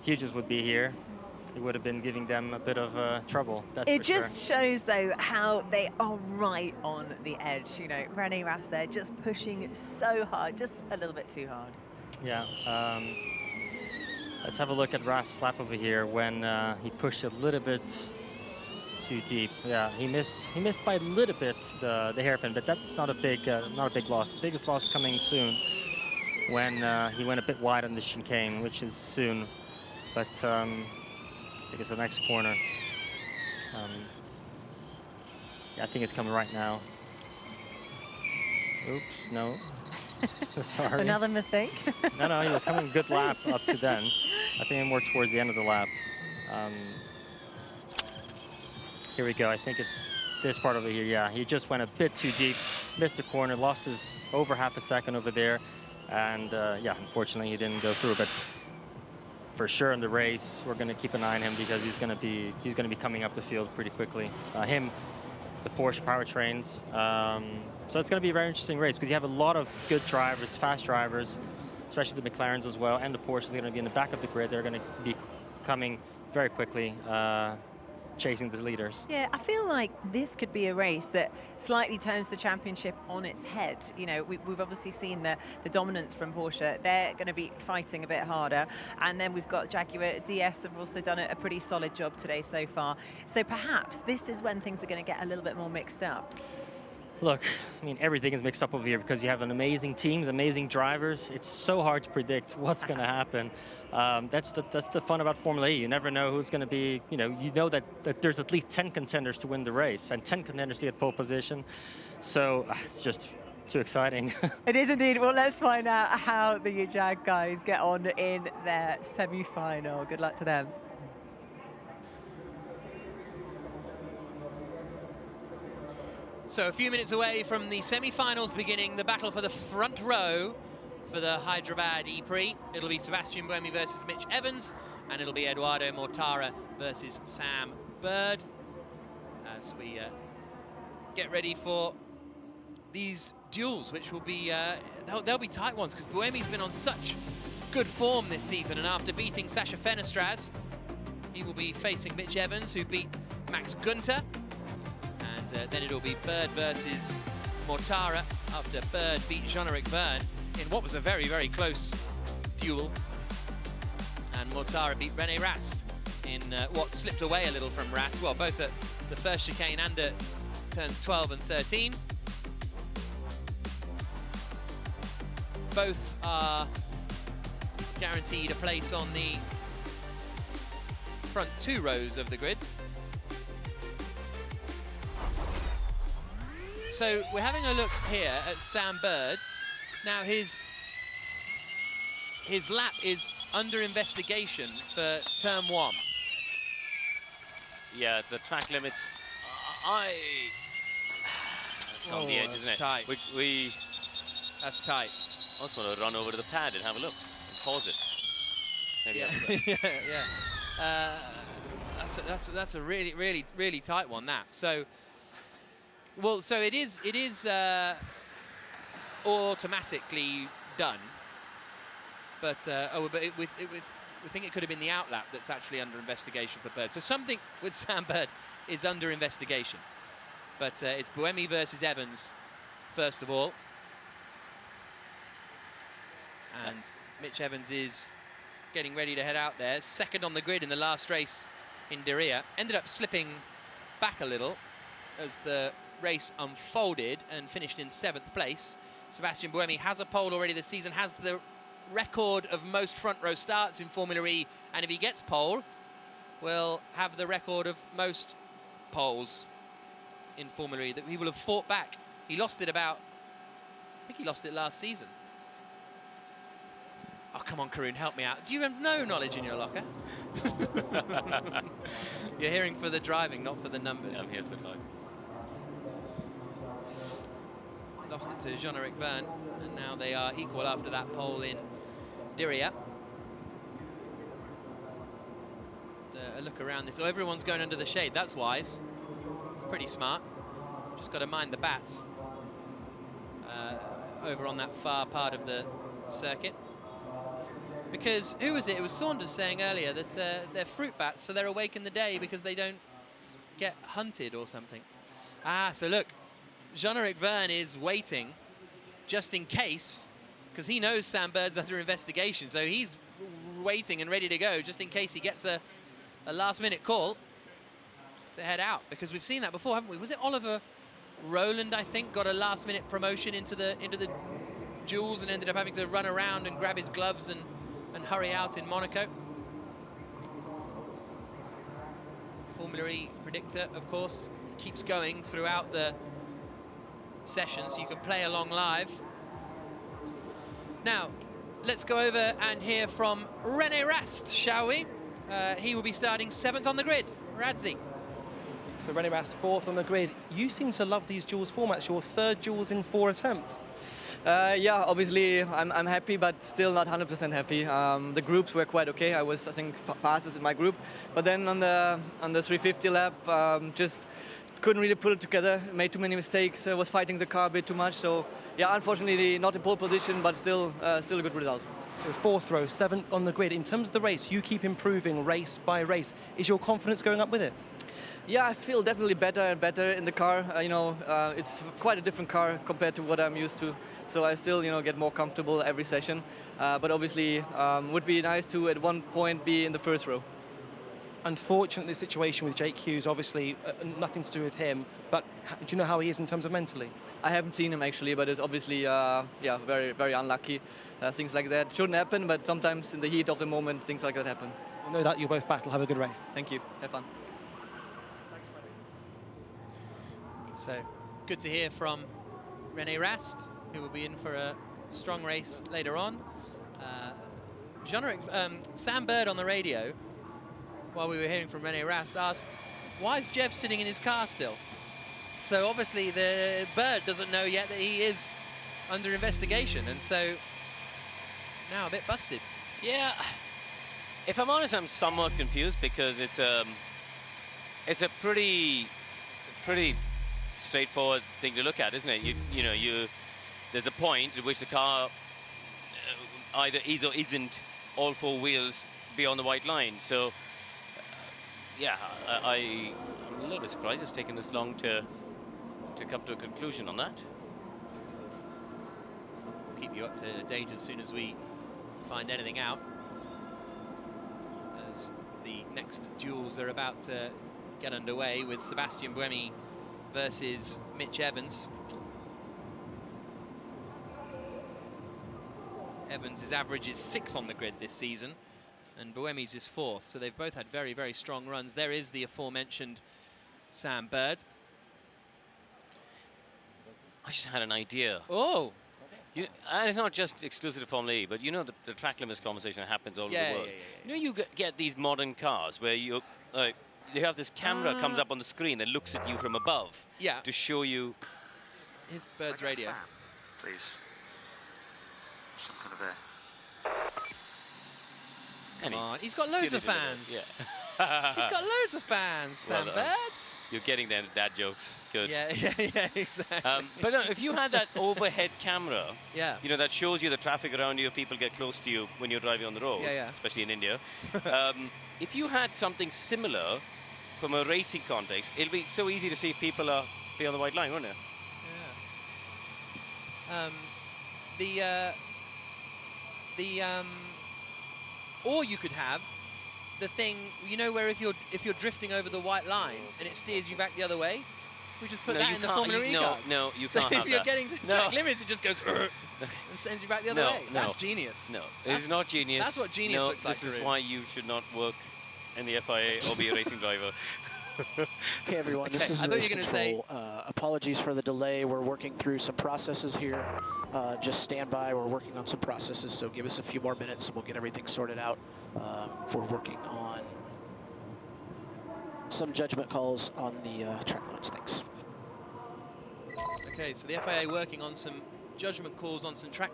Hughes would be here, it would have been giving them a bit of trouble. That's it just shows, though, how they are right on the edge. You know, René Rast there just pushing so hard, just a little bit too hard. Yeah. Let's have a look at Rast's lap over here when he pushed a little bit too deep. Yeah, he missed by a little bit the hairpin, but that's not a big loss. The biggest loss coming soon when he went a bit wide on the chicane, which is soon. But I think it's the next corner. Yeah, I think it's coming right now. Oops, no. Sorry. Another mistake? No, he was coming a good lap up to then. I think more towards the end of the lap. Here we go. I think it's this part over here. Yeah, he just went a bit too deep, missed the corner, lost his over half a second over there. And yeah, unfortunately, he didn't go through. But for sure in the race, we're going to keep an eye on him because he's going to be coming up the field pretty quickly. Him, the Porsche powertrains. So it's going to be a very interesting race because you have a lot of good drivers, fast drivers, especially the McLarens as well, and the Porsches are going to be in the back of the grid. They're going to be coming very quickly, chasing the leaders. Yeah, I feel like this could be a race that slightly turns the championship on its head. You know, we've obviously seen the dominance from Porsche. They're going to be fighting a bit harder. And then we've got Jaguar DS have also done a pretty solid job today so far. So perhaps this is when things are going to get a little bit more mixed up. Look, I mean, everything is mixed up over here because you have an amazing teams, amazing drivers. It's so hard to predict what's going to happen. That's the fun about Formula E. You never know who's going to be, you know that there's at least 10 contenders to win the race and 10 contenders to get pole position. So it's just too exciting. It is indeed. Well, let's find out how the Jag guys get on in their semi-final. Good luck to them. So a few minutes away from the semi-finals beginning, the battle for the front row for the Hyderabad E-Prix. It'll be Sebastian Buemi versus Mitch Evans, and it'll be Eduardo Mortara versus Sam Bird. As we get ready for these duels, which will be, they'll be tight ones, because Buemi's been on such good form this season, and after beating Sasha Fenestraz, he will be facing Mitch Evans, who beat Max Günther. Then it'll be Bird versus Mortara after Bird beat Jean-Eric Byrne in what was a very, very close duel. And Mortara beat René Rast in what slipped away a little from Rast. Well, both at the first chicane and at turns 12 and 13. Both are guaranteed a place on the front two rows of the grid. So we're having a look here at Sam Bird. Now his lap is under investigation for turn 1. Yeah, the track limits. It's on the edge, isn't it? Tight. That's tight. I just want to run over to the pad and have a look and pause it. Maybe that's a really, really, really tight one. That so. Well, so it is automatically done, but we think it could have been the outlap that's actually under investigation for Bird. So something with Sam Bird is under investigation, but it's Buemi versus Evans first of all, and Mitch Evans is getting ready to head out there, second on the grid in the last race in Diriyah. Ended up slipping back a little as the race unfolded and finished in 7th place. Sebastian Buemi has a pole already this season, has the record of most front row starts in Formula E, and if he gets pole, will have the record of most poles in Formula E that he will have fought back. He lost it I think he lost it last season. Oh, come on, Karun, help me out. Do you have no knowledge in your locker? You're hearing for the driving, not for the numbers. Yeah, I'm here for the driving. Lost it to Jean-Eric Verne, and now they are equal after that pole in Diriyah. A look around this. Oh, everyone's going under the shade. That's wise. It's pretty smart. Just got to mind the bats over on that far part of the circuit. Because, who was it? It was Saunders saying earlier that they're fruit bats, so they're awake in the day because they don't get hunted or something. Ah, so look, Jean-Eric Verne is waiting just in case, because he knows Sam Bird's under investigation, so he's waiting and ready to go just in case he gets a last-minute call to head out, because we've seen that before, haven't we? Was it Oliver Rowland, I think, got a last-minute promotion into the duels and ended up having to run around and grab his gloves and hurry out in Monaco. Formula E predictor, of course, keeps going throughout the session, so you can play along live. Now, let's go over and hear from René Rast, shall we? He will be starting 7th on the grid. Radzi. So René Rast, 4th on the grid. You seem to love these duels formats, your 3rd duels in 4 attempts. Yeah, obviously I'm happy, but still not 100% happy. The groups were quite okay. I was, I think, fastest in my group. But then on the 350 lap, just couldn't really put it together. Made too many mistakes. Was fighting the car a bit too much. So yeah, unfortunately not in pole position, but still a good result. So 4th row, 7th on the grid. In terms of the race, you keep improving race by race. Is your confidence going up with it? Yeah, I feel definitely better and better in the car. It's quite a different car compared to what I'm used to. So I still, get more comfortable every session. But obviously, would be nice to at one point be in the 1st row. Unfortunately, the situation with Jake Hughes, obviously nothing to do with him. But do you know how he is in terms of mentally? I haven't seen him actually, but it's obviously, very, very unlucky. Things like that shouldn't happen, but sometimes in the heat of the moment, things like that happen. Well, no doubt you'll both battle. Have a good race. Thank you. Have fun. So good to hear from René Rast, who will be in for a strong race later on. Sam Bird on the radio, while we were hearing from René Rast, asked, why is Jev sitting in his car still? So obviously the Bird doesn't know yet that he is under investigation, and so now a bit busted. Yeah, if I'm honest, I'm somewhat confused because it's a pretty straightforward thing to look at, isn't it? There's a point at which the car either is or isn't all 4 wheels beyond the white line. So, yeah, I'm a little bit surprised it's taken this long to come to a conclusion on that. We'll keep you up to date as soon as we find anything out, as the next duels are about to get underway with Sebastian Buemi versus Mitch Evans. Evans' average is 6th on the grid this season, and Buemi's is 4th, so they've both had very, very strong runs. There is the aforementioned Sam Bird. I just had an idea. Oh! And it's not just exclusive to Formula E, but the track limits conversation happens all over the world. Yeah. You get these modern cars where you have this camera comes up on the screen that looks at you from above to show you. Here's Bird's radio. Please. Some kind of Come on, he's got loads of fans. Yeah. He's got loads of fans, Sam Bird. You're getting them dad jokes. Good. Yeah, exactly. But no, if you had that overhead camera, yeah, that shows you the traffic around you, if people get close to you when you're driving on the road, especially in India. If you had something similar from a racing context, it'll be so easy to see if people are on the white line, wouldn't it? Yeah. Or you could have the thing, where if you're drifting over the white line and it steers you back the other way, we just put that in the Formula E car. No, you so can't have if you're that. getting to track limits, it just goes and sends you back the other way. That's genius. No, it's not genius. That's what genius looks like. This is why you should not work in the FIA or be a racing driver. Okay, everyone, this is race control. Apologies for the delay. We're working through some processes here. Just stand by. We're working on some processes, so give us a few more minutes and we'll get everything sorted out. We're working on some judgment calls on the track limits. Thanks. Okay, so the FIA working on some judgment calls on some track.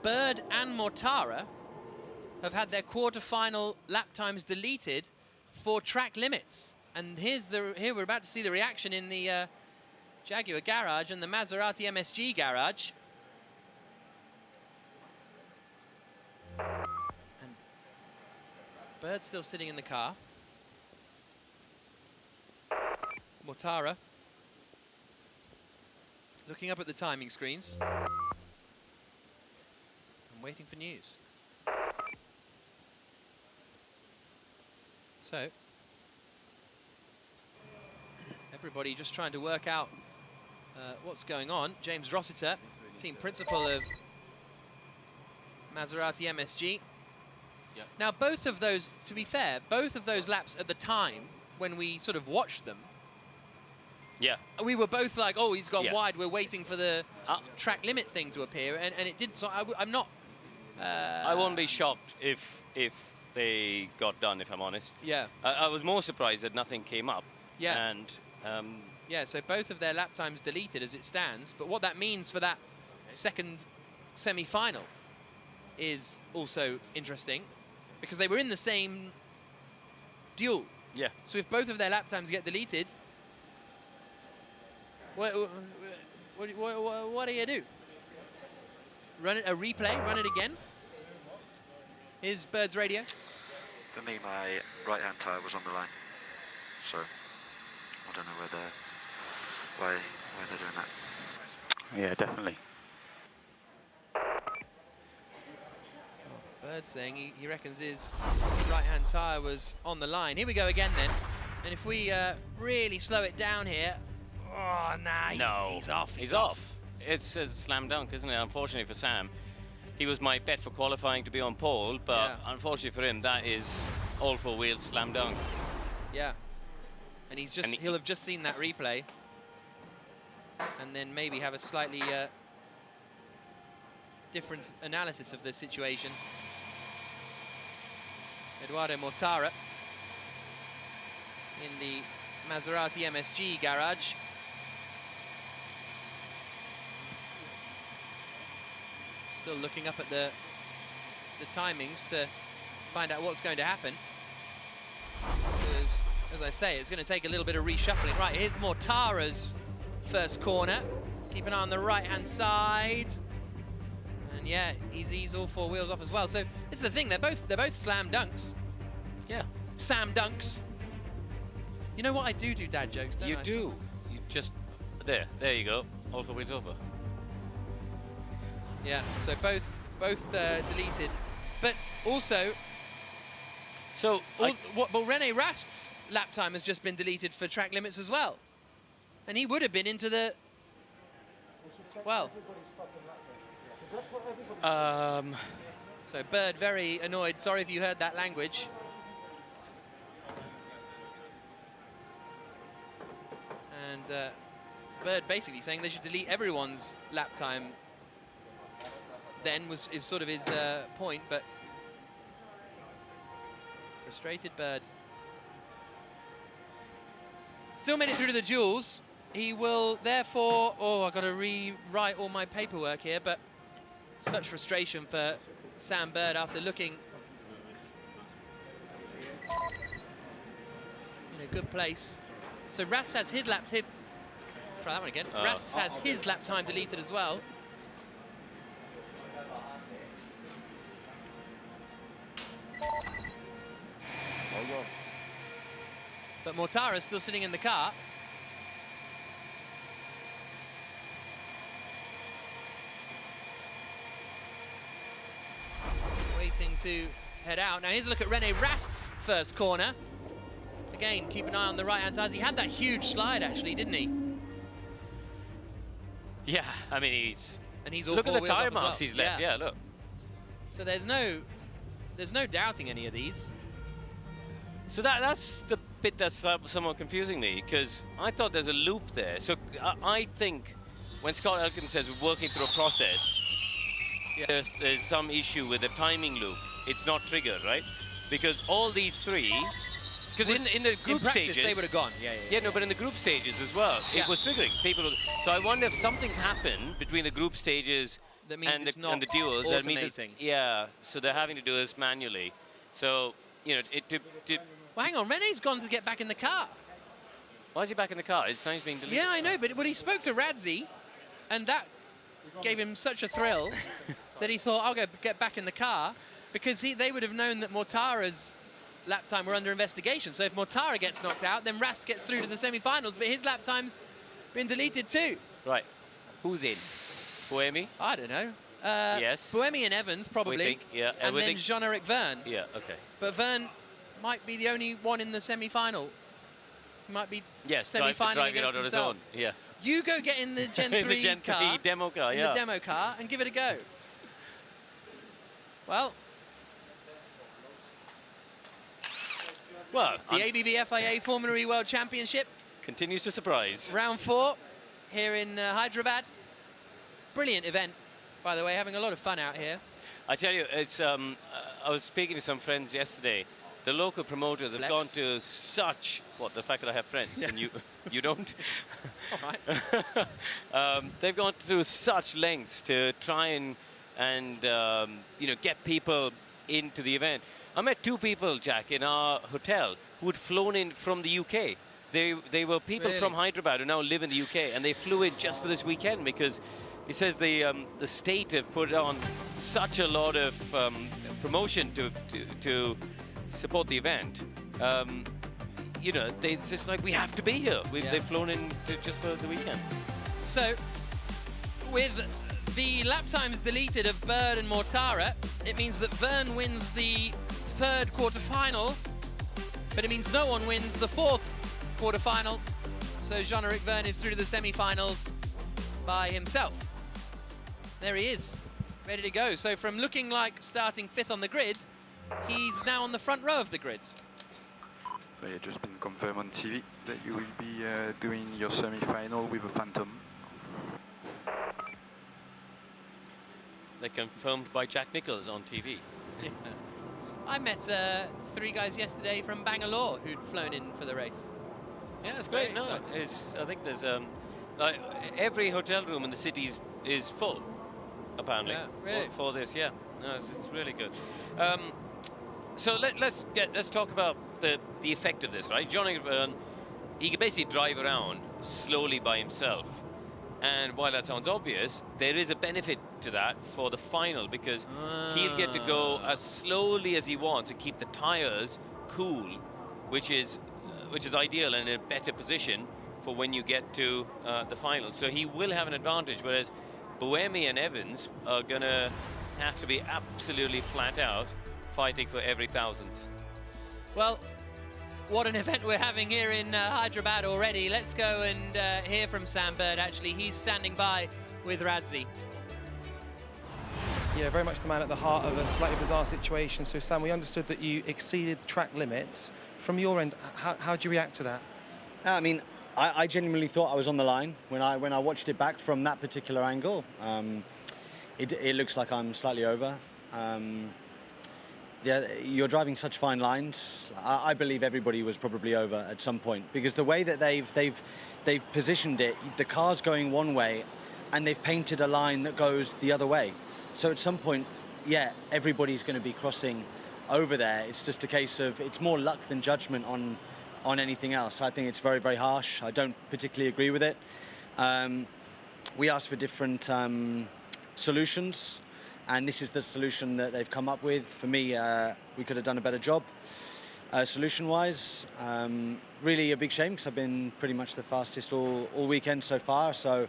Bird and Mortara have had their quarter-final lap times deleted for track limits. And here we're about to see the reaction in the Jaguar garage and the Maserati MSG garage. And Bird's still sitting in the car. Mortara looking up at the timing screens and waiting for news. So, everybody just trying to work out what's going on. James Rossiter, team principal of Maserati MSG. Yep. Now, both of those, to be fair, both of those laps at the time, when we sort of watched them, yeah, we were both like, oh, he's gone wide, we're waiting for the track limit thing to appear, and it did, so I'm not... I won't be shocked if they got done, if I'm honest. Yeah. I was more surprised that nothing came up. Yeah. And yeah, so both of their lap times deleted as it stands, but what that means for that second semi-final is also interesting, because they were in the same duel. Yeah. So if both of their lap times get deleted, what do you do? Run it, a replay, run it again? Here's Bird's radio. For me, my right-hand tyre was on the line, so I don't know why they're doing that. Yeah, definitely. Bird saying he reckons his right-hand tyre was on the line. Here we go again then. And if we really slow it down here, oh, nah, he's off. He's off. It's a slam dunk, isn't it? Unfortunately for Sam. He was my bet for qualifying to be on pole, but unfortunately for him, that is all four wheels slam dunk. Yeah. And he'll have just seen that replay. And then maybe have a slightly different analysis of the situation. Eduardo Mortara in the Maserati MSG garage. Still looking up at the timings to find out what's going to happen. Because, as I say, it's going to take a little bit of reshuffling. Right, here's Mortara's first corner. Keep an eye on the right-hand side. And yeah, he's all four wheels off as well. So this is the thing, they're both slam dunks. Yeah. Sam dunks. You know what I do dad jokes, don't I? You do. You just, there you go. All four wheels over. Yeah, so both deleted. But also, René Rast's lap time has just been deleted for track limits as well. And he would have been into the, well. So Bird very annoyed. Sorry if you heard that language. And Bird basically saying they should delete everyone's lap time. Then is sort of his point, but frustrated Bird. Still made it through to the duels. He will therefore, I've got to rewrite all my paperwork here, but such frustration for Sam Bird after looking in a good place. So Rast has his lap tip. Try that one again. Rast has his lap time deleted as well. But Mortara's still sitting in the car. Waiting to head out. Now here's a look at René Rast's first corner. Again, keep an eye on the right-hand side. He had that huge slide, actually, didn't he? Yeah, I mean, he's all look at the tire well. marks he's left. Yeah, look. So there's no doubting any of these. So that's bit that's somewhat confusing me, because I thought there's a loop there. So I think when Scott Elkin says we're working through a process, there's some issue with the timing loop. It's not triggered, right? Because all these three, because in the group practice, stages, they would have gone. Yeah, no, but in the group stages as well, it was triggering people. So I wonder if something's happened between the group stages that means and the duels. That means alternating. so they're having to do this manually. So well, hang on, René's gone to get back in the car. Why is he back in the car? His time's being deleted. Yeah, I know, but he spoke to Radzi, and that gave him such a thrill that he thought, I'll go get back in the car, because they would have known that Mortara's lap time were under investigation. So if Mortara gets knocked out, then Rast gets through to the semi-finals, but his lap time's been deleted too. Right. Who's in? Buemi? I don't know. Yes. Buemi and Evans, probably. We think, yeah. And then Jean-Eric Verne. Yeah, okay. But Verne might be the only one in the semi-final. He might be driving semi-final against out on his himself. own. Yeah. You go get in the Gen 3 the Gen 3 car, demo car, in the demo car, and give it a go. Well, the ABB FIA Formula E World Championship continues to surprise. Round 4 here in Hyderabad. Brilliant event, by the way, having a lot of fun out here. I tell you, it's. I was speaking to some friends yesterday. The local promoters have gone to such the fact that I have friends and you don't. All right. They've gone through such lengths to try and get people into the event. I met 2 people, Jack, in our hotel who'd flown in from the UK. They were people from Hyderabad who now live in the UK, and they flew in just for this weekend because he says the state have put on such a lot of promotion to support the event. They just like, we have to be here. They've flown in just for the weekend. So, with the lap times deleted of Bird and Mortara, it means that Verne wins the 3rd quarter-final, but it means no one wins the 4th quarter-final. So Jean-Eric Verne is through to the semi-finals by himself. There he is, ready to go. So from looking like starting 5th on the grid, he's now on the front row of the grid. It's just been confirmed on TV that you will be doing your semi-final with a Phantom. They're confirmed by Jack Nichols on TV. Yeah. I met 3 guys yesterday from Bangalore who'd flown in for the race. Yeah, it's great. No, I think there's every hotel room in the city is full, apparently. Yeah, really? For this. Yeah, no, it's really good. So let's talk about the effect of this, right? Jean-Eric Verne, he can basically drive around slowly by himself. And while that sounds obvious, there is a benefit to that for the final, because he'll get to go as slowly as he wants and keep the tires cool, which is ideal and in a better position for when you get to the final. So he will have an advantage, whereas Buemi and Evans are going to have to be absolutely flat out fighting for every thousandth. Well, what an event we're having here in Hyderabad already. Let's go and hear from Sam Bird, actually. He's standing by with Radzi. Yeah, very much the man at the heart of a slightly bizarre situation. So, Sam, we understood that you exceeded track limits. From your end, how do you react to that? I mean, I genuinely thought I was on the line when I watched it back from that particular angle. It looks like I'm slightly over. Yeah, you're driving such fine lines. I believe everybody was probably over at some point, because the way that they've positioned it, the car's going one way, and they've painted a line that goes the other way. So at some point, yeah, everybody's going to be crossing over there. It's just a case of, it's more luck than judgment on anything else. I think it's very, very harsh. I don't particularly agree with it. We asked for different solutions, and this is the solution that they've come up with. For me, we could have done a better job solution-wise. Really a big shame, because I've been pretty much the fastest all weekend so far. So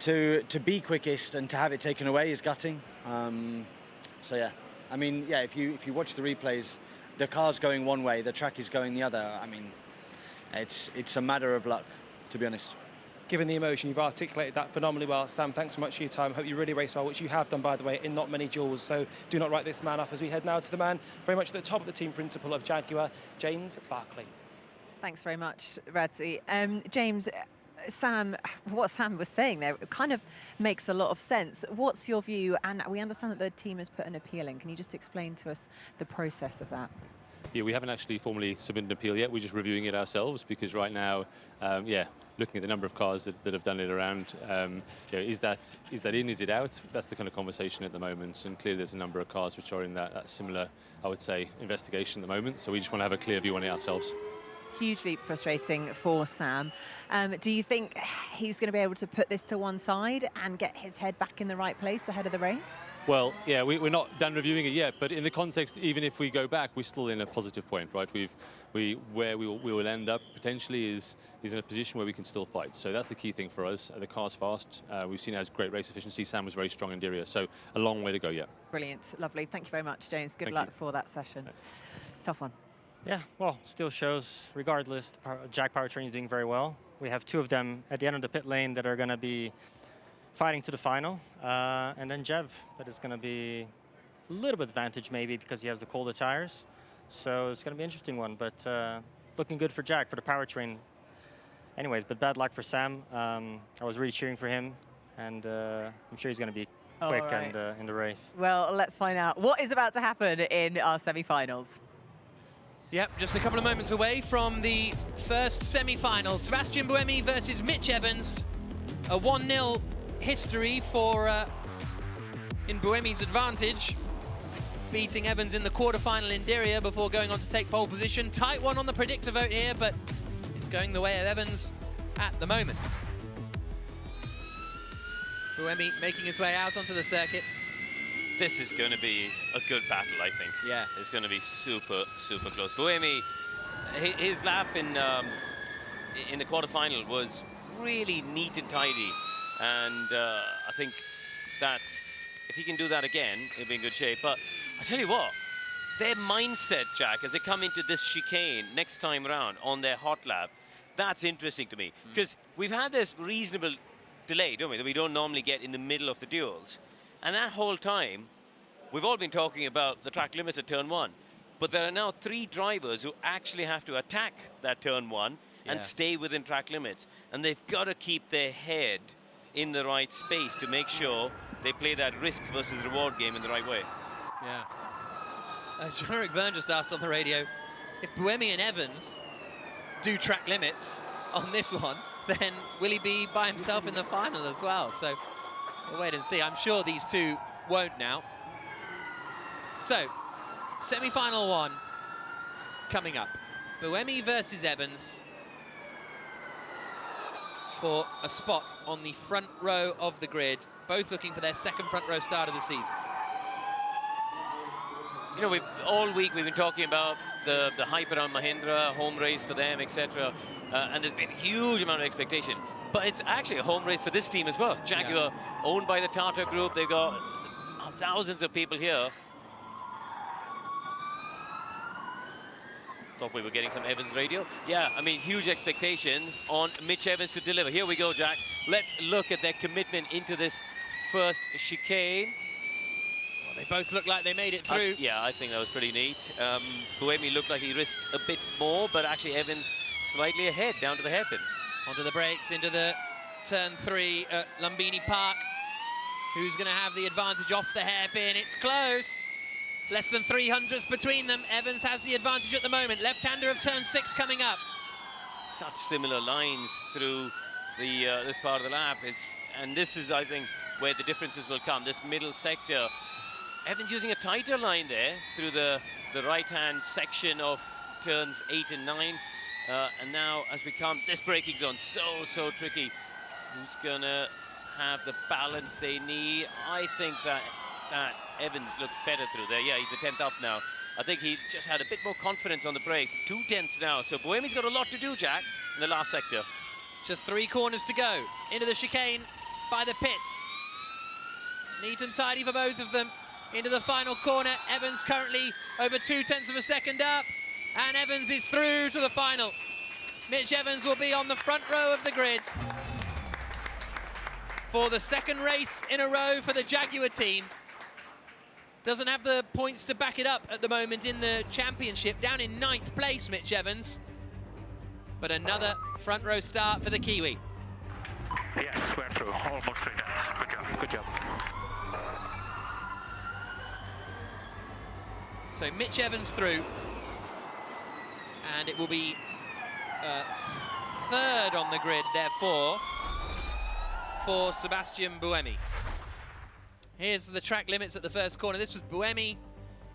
to be quickest and to have it taken away is gutting. So yeah, I mean, yeah, if you watch the replays, the car's going one way, the track is going the other. I mean, it's a matter of luck, to be honest. Given the emotion, you've articulated that phenomenally well. Sam, thanks so much for your time. Hope you really race well, which you have done, by the way, in not many duels. So do not write this man off, as we head now to the man very much at the top of the team principal of Jaguar, James Barclay. Thanks very much, Radzi. James, Sam, what Sam was saying there kind of makes a lot of sense. What's your view? And we understand that the team has put an appeal in. Can you just explain to us the process of that? Yeah, we haven't actually formally submitted an appeal yet. We're just reviewing it ourselves because right now, looking at the number of cars that have done it around, is that in, is it out? That's the kind of conversation at the moment. And clearly there's a number of cars which are in that similar, I would say, investigation at the moment. So we just want to have a clear view on it ourselves. Hugely frustrating for Sam. Do you think he's going to be able to put this to one side and get his head back in the right place ahead of the race? Well, yeah, we're not done reviewing it yet, but in the context, even if we go back, we're still in a positive point, right? Where we will end up potentially is in a position where we can still fight. So that's the key thing for us. The car's fast. We've seen it has great race efficiency. Sam was very strong in Diriyah, so a long way to go yet. Brilliant, lovely. Thank you very much, James. Good luck for that session. Thanks. Tough one. Yeah, well, still shows, regardless, Jag Powertrain is doing very well. We have two of them at the end of the pit lane that are going to be fighting to the final. And then Jev, that is going to be a little bit advantage maybe because he has the colder tires. So it's going to be an interesting one, but looking good for Jag, for the powertrain. Anyways, but bad luck for Sam. I was really cheering for him, and I'm sure he's going to be quick and in the race. Well, let's find out what is about to happen in our semi-finals. Yep, just a couple of moments away from the first semi-final. Sebastian Buemi versus Mitch Evans. A 1-0 history for in Buemi's advantage, beating Evans in the quarterfinal in Diriyah before going on to take pole position. Tight one on the predictor vote here, but it's going the way of Evans at the moment. Buemi making his way out onto the circuit. This is going to be a good battle, I think. Yeah. It's going to be super, super close. Buemi, his lap in the quarterfinal was really neat and tidy. And I think that if he can do that again, he'll be in good shape. But I tell you what, their mindset, Jack, as they come into this chicane next time round on their hot lap, that's interesting to me. Because we've had this reasonable delay, don't we, that we don't normally get in the middle of the duels. And that whole time, we've all been talking about the track limits at turn 1. But there are now 3 drivers who actually have to attack that turn 1 and stay within track limits. And they've got to keep their head in the right space to make sure they play that risk versus reward game in the right way. Yeah. Jean-Eric Verne just asked on the radio, if Buemi and Evans do track limits on this one, then will he be by himself in the final as well? So we'll wait and see. I'm sure these two won't now. So, semi-final 1 coming up. Buemi versus Evans for a spot on the front row of the grid, both looking for their second front row start of the season. You know, all week we've been talking about the hype around Mahindra, home race for them, etc. And there's been a huge amount of expectation. But it's actually a home race for this team as well. Jaguar, owned by the Tata Group, they've got thousands of people here. Thought we were getting some Evans radio. Yeah, I mean, huge expectations on Mitch Evans to deliver. Here we go, Jack. Let's look at their commitment into this first chicane. Well, they both look like they made it through. Yeah, I think that was pretty neat. Buemi looked like he risked a bit more, but actually Evans slightly ahead, down to the hairpin. Onto the brakes, into the turn 3 at Lumbini Park. Who's going to have the advantage off the hairpin? It's close. Less than 300ths between them. Evans has the advantage at the moment. Left-hander of turn 6 coming up. Such similar lines through the this part of the lap. And this is, I think, where the differences will come. This middle sector. Evans using a tighter line there through the right-hand section of turns 8 and 9. And now, as we come, this braking zone, so tricky. Who's going to have the balance they need? I think that Evans looked better through there. Yeah, he's a 10th up now. I think he just had a bit more confidence on the brakes. 2 tenths now. So Buemi's got a lot to do, Jack, in the last sector. Just 3 corners to go. Into the chicane by the pits. Neat and tidy for both of them. Into the final corner. Evans currently over 2 tenths of a second up. And Evans is through to the final. Mitch Evans will be on the front row of the grid for the second race in a row for the Jaguar team. Doesn't have the points to back it up at the moment in the championship. Down in 9th place, Mitch Evans. but another front row start for the Kiwi. Yes, we're through. Almost through that. Good job. Good job. So Mitch Evans through, and it will be third on the grid, therefore, for Sebastian Buemi. Here's the track limits at the first corner. This was Buemi,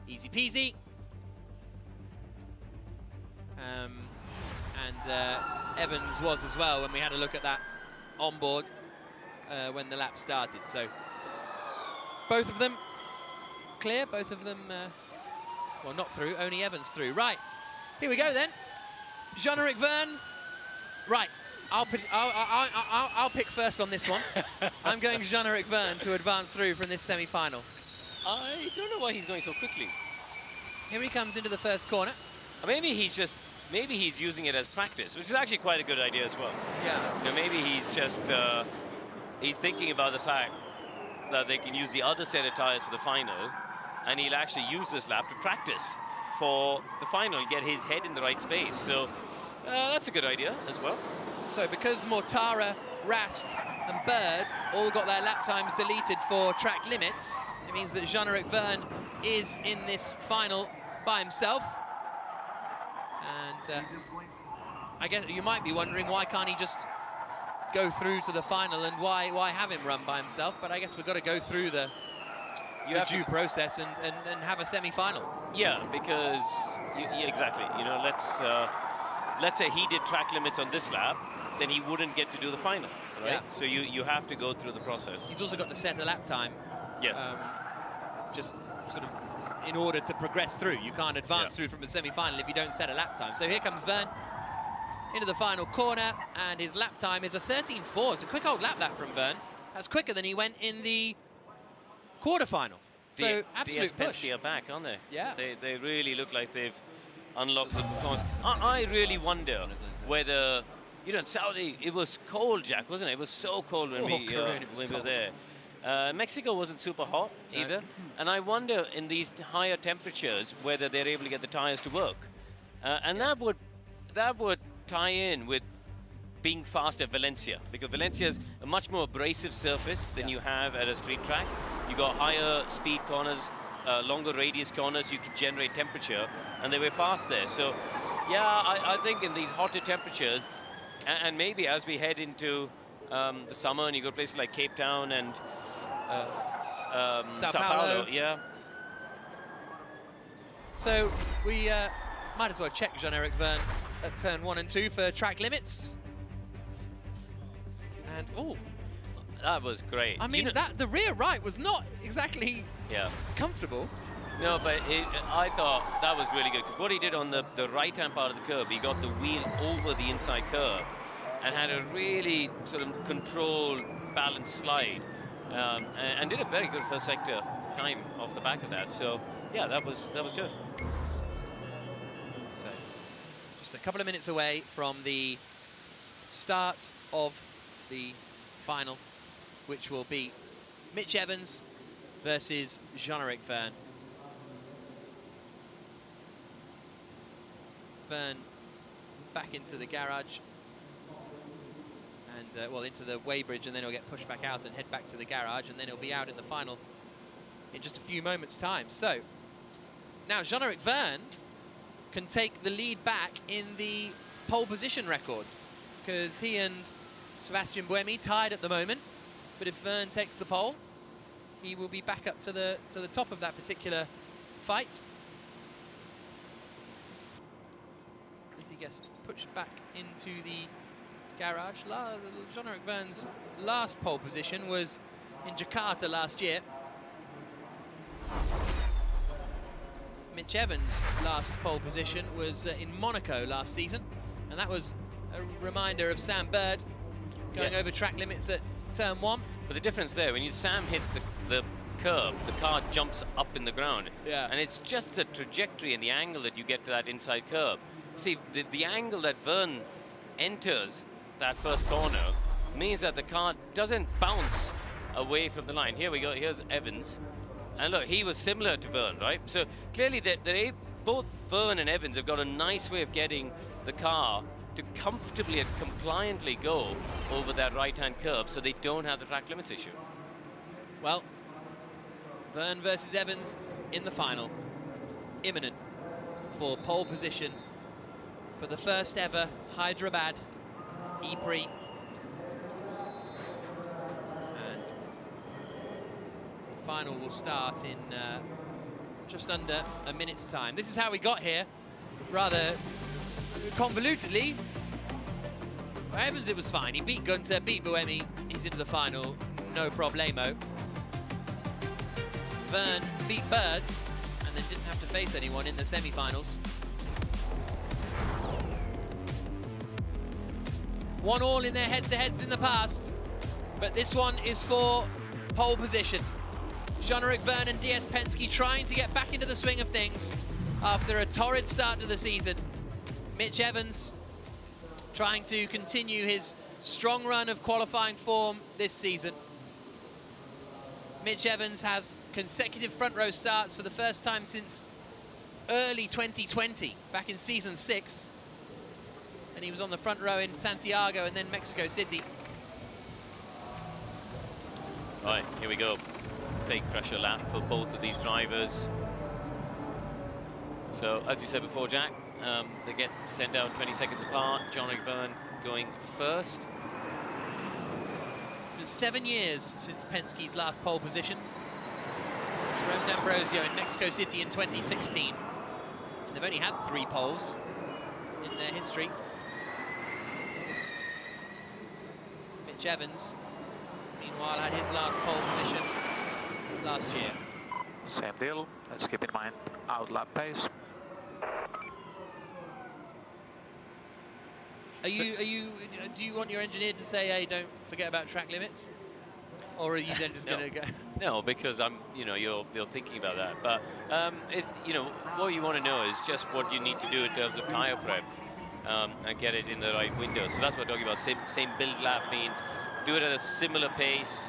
easy peasy. Evans was as well when we had a look at that on board when the lap started. So both of them clear, both of them, well, not through, only Evans through. Right, here we go then. Jean-Eric Vergne. Right, I'll pick first on this one. I'm going Jean-Eric Vergne to advance through from this semi-final. I don't know why he's going so quickly. Here he comes into the first corner. Maybe he's using it as practice, which is actually quite a good idea as well. Yeah. You know, maybe he's just he's thinking about the fact that they can use the other set of tires for the final, and he'll actually use this lap to practice for the final, get his head in the right space. So that's a good idea as well. So because Mortara, Rast and Bird all got their lap times deleted for track limits, it means that Jean-Eric Vergne is in this final by himself. And I guess you might be wondering, why can't he just go through to the final, and why have him run by himself? But I guess we've got to go through the due process and have a semi-final. Yeah, because yeah, exactly. You know, let's say he did track limits on this lap, then he wouldn't get to do the final, right? Yeah. So you have to go through the process. He's also got to set a lap time. Yes. Just sort of in order to progress through. You can't advance through from the semi-final if you don't set a lap time. So here comes Vergne into the final corner, and his lap time is a 13.4. It's a quick old lap from Vergne. That's quicker than he went in the quarterfinal. So absolute push. Penske are back, aren't they? Yeah. They really look like they've unlocked the performance. I really wonder whether, you know, in Saudi, it was cold, Jack, wasn't it? It was so cold when we were there. Mexico wasn't super hot either. And I wonder in these higher temperatures whether they're able to get the tires to work. And that would tie in with being fast at Valencia, because Valencia is a much more abrasive surface than you have at a street track. You got higher speed corners, longer radius corners, you can generate temperature, and they were fast there. So yeah, I think in these hotter temperatures, and maybe as we head into the summer and you go to places like Cape Town and Sao Paulo. Yeah. So we might as well check Jean-Eric Vergne at turn 1 and 2 for track limits. And oh, that was great. I mean, the rear right was not exactly comfortable. No, but I thought that was really good. 'Cause what he did on the right-hand part of the curb, he got the wheel over the inside curve and had a really sort of controlled, balanced slide, and did a very good first sector time off the back of that. So yeah, that was good. So just a couple of minutes away from the start of the final, which will be Mitch Evans versus Jean-Eric Vergne. Vergne back into the garage and well, into the weighbridge, and then he'll get pushed back out and head back to the garage, and then he'll be out in the final in just a few moments time. So now Jean-Eric Vergne can take the lead back in the pole position records, because he and Sebastian Buemi tied at the moment, but if Vergne takes the pole, he will be back up to the top of that particular fight. As he gets pushed back into the garage. Jean-Eric Vergne's last pole position was in Jakarta last year. Mitch Evans' last pole position was in Monaco last season, and that was a reminder of Sam Bird going over track limits at turn 1. But the difference there, when Sam hits the curb, the car jumps up in the ground. Yeah. And it's just the trajectory and the angle that you get to that inside curb. See, the angle that Vergne enters that first corner means that the car doesn't bounce away from the line. Here we go, here's Evans. And look, he was similar to Vergne, right? So clearly both Vergne and Evans have got a nice way of getting the car to comfortably and compliantly go over that right-hand curb so they don't have the track limits issue. Well, Verne versus Evans in the final. Imminent for pole position for the first ever Hyderabad E-Prix. And the final will start in just under a minute's time. This is how we got here, rather convolutedly. For Evans, it was fine. He beat Gunter, beat Buemi. He's into the final, no problemo. Verne beat Bird, and then didn't have to face anyone in the semi-finals. 1-1 in their head-to-heads in the past, but this one is for pole position. Jean-Eric Verne and DS Penske trying to get back into the swing of things after a torrid start to the season. Mitch Evans trying to continue his strong run of qualifying form this season. Mitch Evans has consecutive front row starts for the first time since early 2020, back in season 6. And he was on the front row in Santiago and then Mexico City. Right, here we go. Big pressure lap for both of these drivers. So, as you said before, Jack, they get sent out 20 seconds apart. Jean-Eric Verne going first. It's been 7 years since Penske's last pole position. Jerome D'Ambrosio in Mexico City in 2016. And they've only had 3 poles in their history. Mitch Evans, meanwhile, had his last pole position last year. Same deal. Let's keep in mind out lap pace. Do you want your engineer to say, hey, don't forget about track limits? Or are you then just going to go? No, because you're thinking about that. But what you want to know is just what you need to do in terms of tire prep and get it in the right window. So that's what we're talking about. Same build lap means do it at a similar pace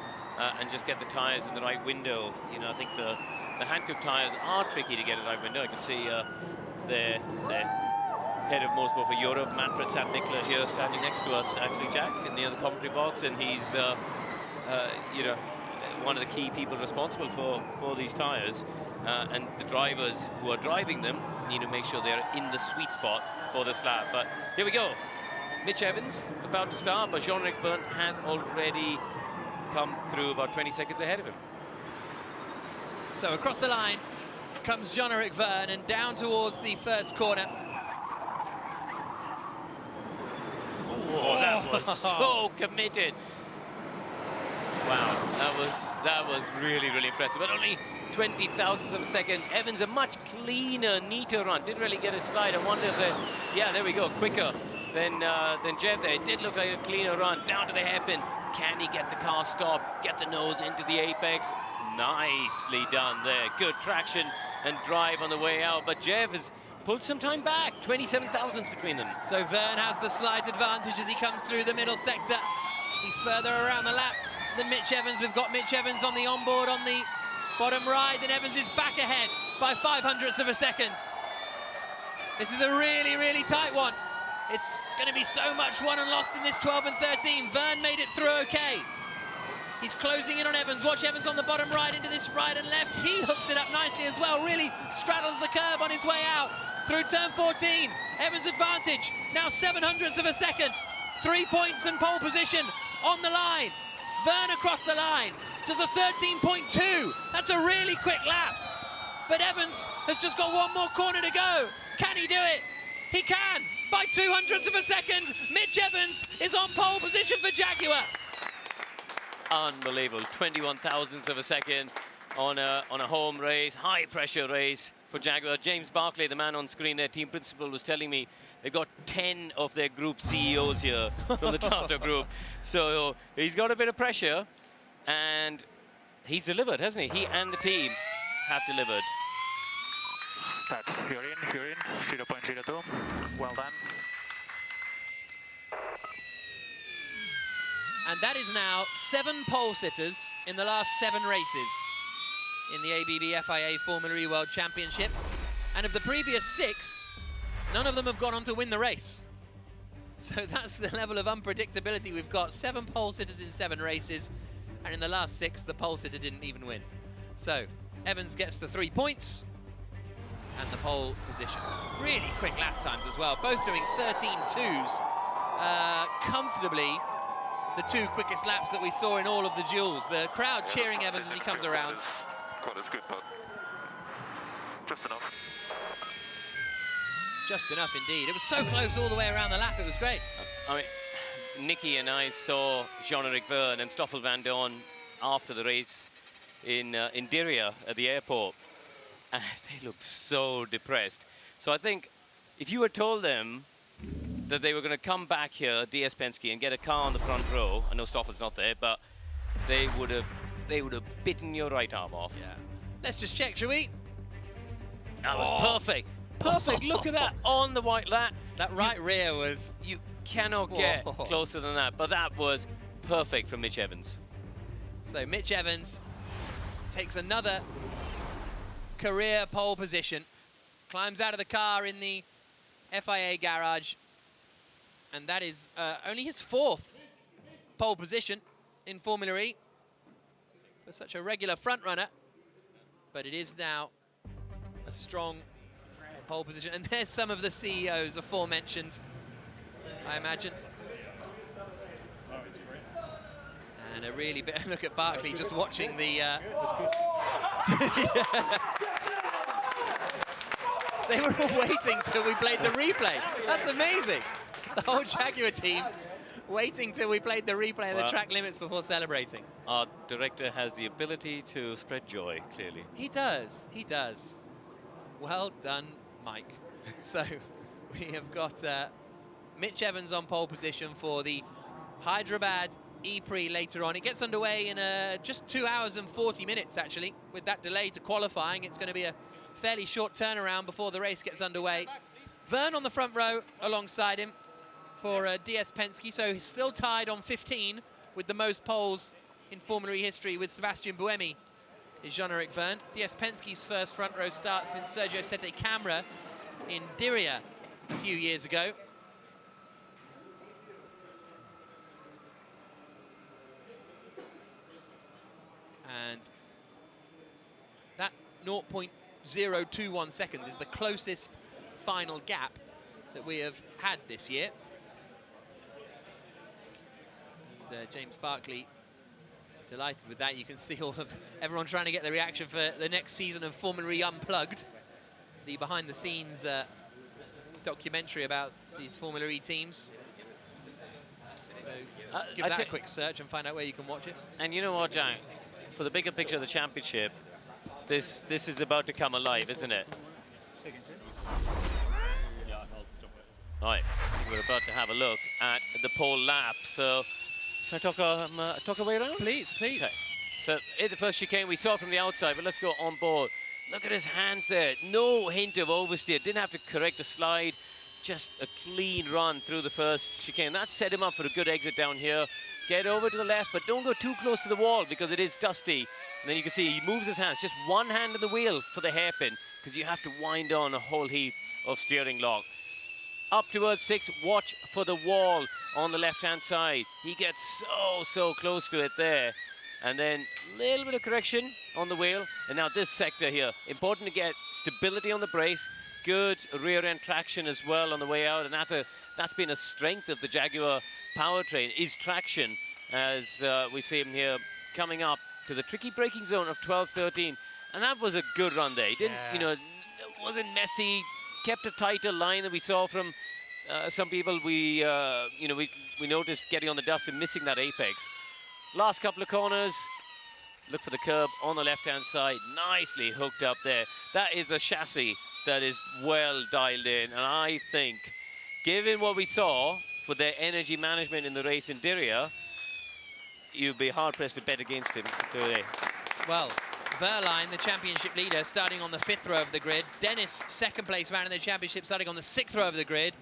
and just get the tires in the right window. I think the Hankook tires are tricky to get in the right window. I can see the head of motorsport for Europe, Manfred Sandnickler, here standing next to us, actually, Jack, in the other commentary box, and he's one of the key people responsible for these tires, and the drivers who are driving them need to make sure they're in the sweet spot for this lap. But here we go. Mitch Evans about to start, but Jean-Eric Verne has already come through about 20 seconds ahead of him. So across the line comes Jean-Eric Verne and down towards the first corner. Oh, that was so committed. Wow, that was really, really impressive. But only 20 thousandths of a second. Evans a much cleaner, neater run. Didn't really get a slide. I wonder if yeah, there we go, quicker than Jeff there. It did look like a cleaner run. Down to the hairpin. Can he get the car stopped? Get the nose into the apex? Nicely done there. Good traction and drive on the way out. But Jeff has pulled some time back. 27 thousandths between them. So Verne has the slight advantage as he comes through the middle sector. He's further around the lap than Mitch Evans. We've got Mitch Evans on the onboard on the bottom right, and Evans is back ahead by 0.05 of a second. This is a really, really tight one. It's going to be so much won and lost in this 12 and 13. Verne made it through okay. He's closing in on Evans. Watch Evans on the bottom right into this right and left. He hooks it up nicely as well. Really straddles the curb on his way out through turn 14. Evans' advantage, now 0.07 of a second. 3 points and pole position on the line. Verne across the line does a 13.2. That's a really quick lap. But Evans has just got one more corner to go. Can he do it? He can. By 0.02 of a second, Mitch Evans is on pole position for Jaguar. Unbelievable. 21 thousandths of a second on a home race, high pressure race for Jaguar. James Barclay, the man on screen, their team principal, was telling me they've got 10 of their group CEOs here from the Tata group. So he's got a bit of pressure, and he's delivered, hasn't he? He and the team have delivered. That's you're in, 0.02. Well done. And that is now 7 pole sitters in the last 7 races in the ABB FIA Formula E World Championship. And of the previous 6, none of them have gone on to win the race. So that's the level of unpredictability we've got. 7 pole sitters in 7 races, and in the last 6, the pole sitter didn't even win. So Evans gets the 3 points and the pole position. Really quick lap times as well, both doing 13.2s. Comfortably the 2 quickest laps that we saw in all of the duels. The crowd cheering Evans as he comes around. Quite as good, but just enough. Just enough indeed. It was so close all the way around the lap, it was great. I mean, Nicky and I saw Jean-Eric Verne and Stoffel van Dorn after the race in Diriyah at the airport, and they looked so depressed. So I think if you had told them that they were going to come back here, DS Penske, and get a car on the front row, I know Stoffel's not there, but they would have bitten your right arm off. Yeah. Let's just check, shall we? That was perfect. Perfect. Look at that on the white lap. That right rear was... You cannot get closer than that, but that was perfect from Mitch Evans. So Mitch Evans takes another career pole position, climbs out of the car in the FIA garage, and that is only his 4th pole position in Formula E for such a regular front runner, but it is now a strong pole position. And there's some of the CEOs aforementioned, I imagine. And a really bit, look at Barkley just watching the... They were all waiting till we played the replay. That's amazing. The whole Jaguar team waiting till we played the replay of the track limits before celebrating. Our director has the ability to spread joy, clearly. He does, he does. Well done, Mike. So we have got Mitch Evans on pole position for the Hyderabad E-Prix later on. It gets underway in just 2 hours and 40 minutes, actually. With that delay to qualifying, it's going to be a fairly short turnaround before the race gets underway. Verne on the front row alongside him for DS Penske, so he's still tied on 15 with the most poles in Formula E history with Sebastian Buemi is Jean-Eric Verne. DS Penske's first front row start since Sergio Sette Camera in Diriyah a few years ago. And that 0.021 seconds is the closest final gap that we have had this year. And, James Barkley delighted with that. You can see all of everyone trying to get the reaction for the next season of Formula E Unplugged, the behind-the-scenes documentary about these Formula E teams. So give that a quick search and find out where you can watch it. And you know what, Jack? For the bigger picture of the championship, this is about to come alive, isn't it? All right, we're about to have a look at the pole lap. So, shall I talk our way around? Please, please. Okay. So, in the first chicane, we saw from the outside, but let's go on board. Look at his hands there. No hint of oversteer. Didn't have to correct the slide. Just a clean run through the first chicane. That set him up for a good exit down here. Get over to the left, but don't go too close to the wall because it is dusty. And then you can see he moves his hands. Just one hand on the wheel for the hairpin because you have to wind on a whole heap of steering lock. Up towards 6, watch for the wall on the left-hand side. He gets so close to it there. And then a little bit of correction on the wheel. And now this sector here, important to get stability on the brace. Good rear-end traction as well on the way out. And that's been a strength of the Jaguar powertrain, is traction, as we see him here coming up to the tricky braking zone of 12-13. And that was a good run there. He didn't, you know, it wasn't messy. Kept a tighter line that we saw from some people we noticed getting on the dust and missing that apex. Last couple of corners, look for the curb on the left-hand side. Nicely hooked up there. That is a chassis that is well dialed in. And I think, given what we saw for their energy management in the race in Diriyah, you'd be hard-pressed to bet against him today. Well, Verline, the championship leader, starting on the 5th row of the grid. Dennis, second place man in the championship, starting on the 6th row of the grid.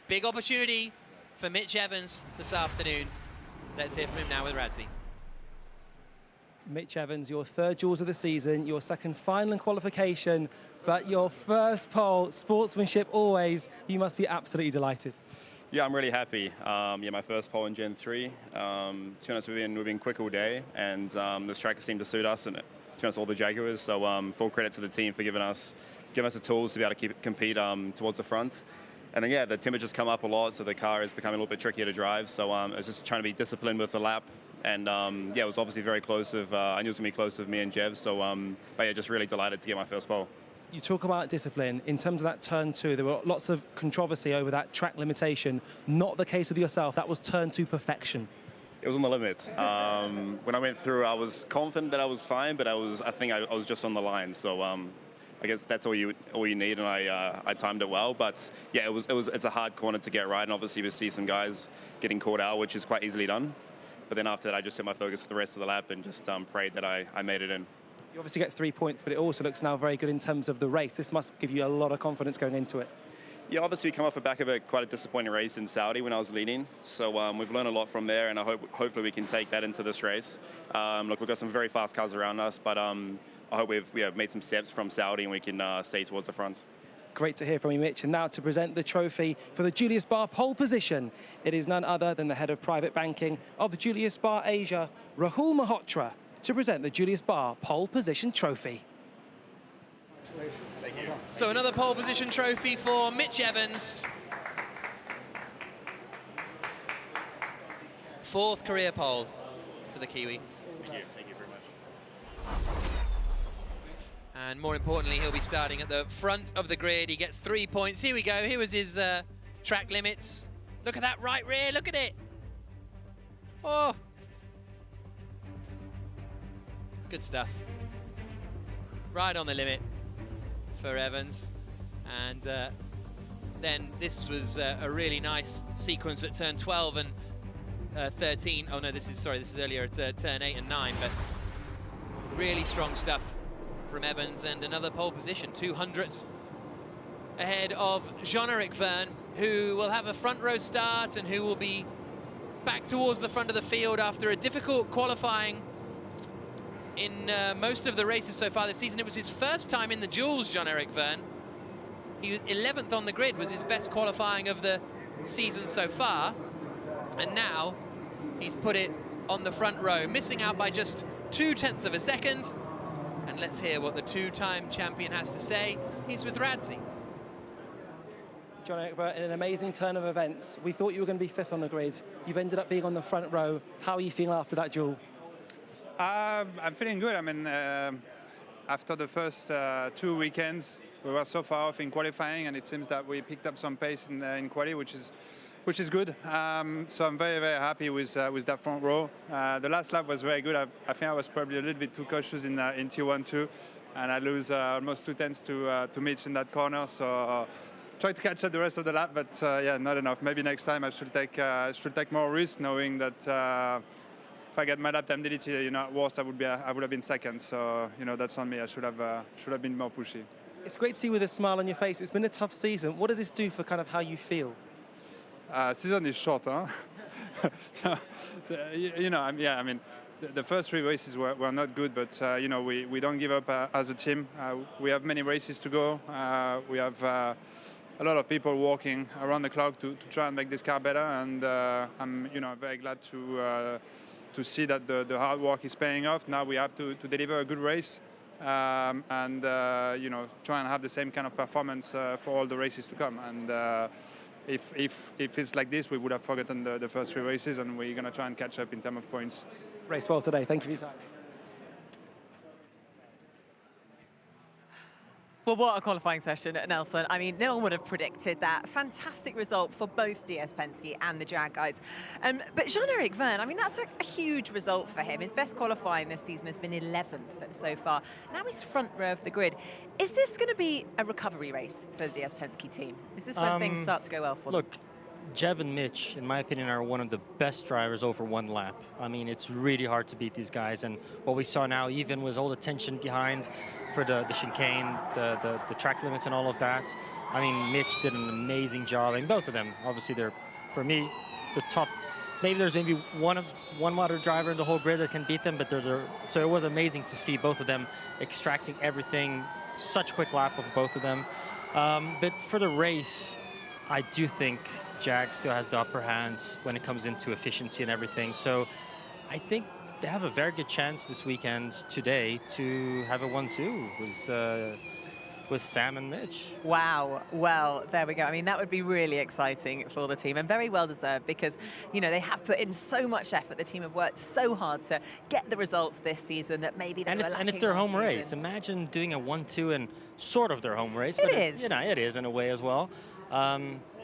Big opportunity for Mitch Evans this afternoon. Let's hear from him now with Radzi. Mitch Evans, your 3rd duels of the season, your 2nd final in qualification, but your 1st pole, sportsmanship always. You must be absolutely delighted. Yeah, I'm really happy. Yeah, my first pole in Gen 3. To be honest, we've been quick all day, and this track seemed to suit us, and to be honest, all the Jaguars. So full credit to the team for giving us the tools to be able to compete towards the front. And then yeah, the temperature's come up a lot, so the car is becoming a little bit trickier to drive. So I was just trying to be disciplined with the lap, and yeah, it was obviously very close. I knew it was gonna be close with me and Jev. So but yeah, just really delighted to get my first pole. You talk about discipline. In terms of that turn 2, there were lots of controversy over that track limitation. Not the case with yourself. That was turn 2 perfection. It was on the limit. When I went through, I was confident that I was fine, but I think I was just on the line. So I guess that's all you need, and I timed it well. But yeah, it's a hard corner to get right, and obviously we see some guys getting caught out, which is quite easily done. But then after that, I just took my focus for the rest of the lap and just prayed that I made it in. You obviously get 3 points, but it also looks now very good in terms of the race. This must give you a lot of confidence going into it. Yeah, obviously we come off the back of quite a disappointing race in Saudi when I was leading. So we've learned a lot from there, and hopefully we can take that into this race. Look, we've got some very fast cars around us, but I hope we have made some steps from Saudi and we can stay towards the front. Great to hear from you, Mitch. And now to present the trophy for the Julius Baer pole position, it is none other than the head of private banking of the Julius Baer Asia, Rahul Malhotra, to present the Julius Baer pole position trophy. Thank you. So another pole position trophy for Mitch Evans. 4th career pole for the Kiwi. Thank you. Thank you very much. And more importantly, he'll be starting at the front of the grid. He gets 3 points. Here we go. Here was his track limits. Look at that right rear. Look at it. Oh. Good stuff. Right on the limit for Evans. And then this was a really nice sequence at turn 12 and 13. Oh no, this is earlier at turn 8 and 9, but really strong stuff from Evans, and another pole position, 200ths ahead of Jean-Eric Verne, who will have a front row start and who will be back towards the front of the field after a difficult qualifying in most of the races so far this season. It was his first time in the duels, Jean-Eric Verne. He was 11th on the grid, was his best qualifying of the season so far, and now he's put it on the front row, missing out by just 0.2 of a second. And let's hear what the 2-time champion has to say. He's with Radzi. John Egbert, in an amazing turn of events. We thought you were going to be 5th on the grid. You've ended up being on the front row. How are you feeling after that duel? I'm feeling good. I mean, after the first 2 weekends, we were so far off in qualifying, and it seems that we picked up some pace in quali, which is good. So I'm very, very happy with that front row. The last lap was very good. I think I was probably a little bit too cautious in T1 too, and I lose almost 0.2 to Mitch in that corner. So try to catch up the rest of the lap, but yeah, not enough. Maybe next time I should take more risk, knowing that if I get my lap time delete, at worst I would have been 2nd. So that's on me. I should have been more pushy. It's great to see you with a smile on your face. It's been a tough season. What does this do for kind of how you feel? Season is short, huh? I mean, the first 3 races were not good, but we don't give up as a team. We have many races to go. We have a lot of people working around the clock to try and make this car better, and I'm very glad to see that the hard work is paying off. Now we have to deliver a good race. And try and have the same kind of performance for all the races to come. And if it's like this, we would have forgotten the first 3 races, and we're going to try and catch up in terms of points. Race well today. Thank you for your time. Well, what a qualifying session, Nelson. I mean, no one would have predicted that. Fantastic result for both DS Penske and the Jag guys. But Jean-Eric Verne, I mean, that's a huge result for him. His best qualifying this season has been 11th so far. Now he's front row of the grid. Is this going to be a recovery race for the DS Penske team? Is this when things start to go well for them? Look, Jev and Mitch, in my opinion, are one of the best drivers over 1 lap. I mean, it's really hard to beat these guys. And what we saw now even was all the tension behind for the chicane, the track limits and all of that. I mean, Mitch did an amazing job. I mean, both of them, obviously, they're, for me, the top. Maybe there's one other driver in the whole grid that can beat them, but so it was amazing to see both of them extracting everything. Such quick lap of both of them. But for the race, I do think Jag still has the upper hand when it comes into efficiency and everything. So I think they have a very good chance this weekend today to have a 1-2 with Sam and Mitch. Wow. Well, there we go. I mean, that would be really exciting for the team and very well deserved because, you know, they have put in so much effort. The team have worked so hard to get the results this season that maybe they were lacking and it's their home last race. season. Imagine doing a 1-2 in sort of their home race. It But is. You know, it is in a way as well.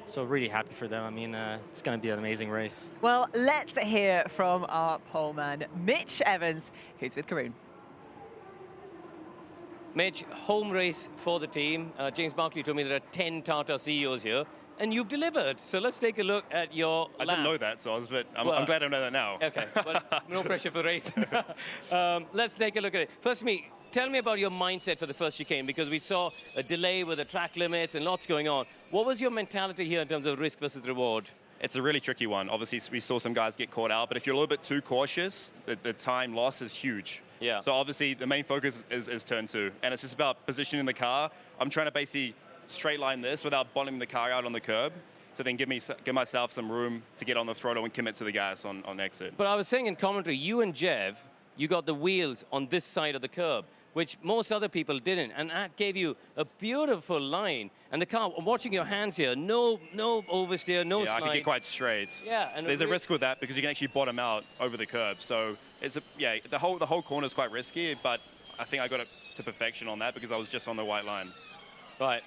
So really happy for them. I mean, it's going to be an amazing race. Well, let's hear from our poleman, Mitch Evans, who's with Karun. Mitch, home race for the team. James Barkley told me there are 10 Tata CEOs here, and you've delivered. So let's take a look at your lap. I didn't know that, Soz, but I'm glad I know that now. Okay, well, no pressure for the race. Let's take a look at it. First, tell me about your mindset for the first chicane, because we saw a delay with the track limits and lots going on. What was your mentality here in terms of risk versus reward? It's a really tricky one. Obviously, we saw some guys get caught out, but if you're a little bit too cautious, the time loss is huge. Yeah. So obviously, the main focus is turn 2, and it's just about positioning the car. I'm trying to basically straight line this without bottoming the car out on the curb, to then give myself some room to get on the throttle and commit to the gas on exit. But I was saying in commentary, you and Jev, you got the wheels on this side of the curb, which most other people didn't, and that gave you a beautiful line. And the car, I'm watching your hands here, no oversteer, no slide. I can get quite straight. Yeah, and there's a risk with that because you can actually bottom out over the curb. So it's the whole corner is quite risky, but I think I got it to perfection on that because I was just on the white line. Right,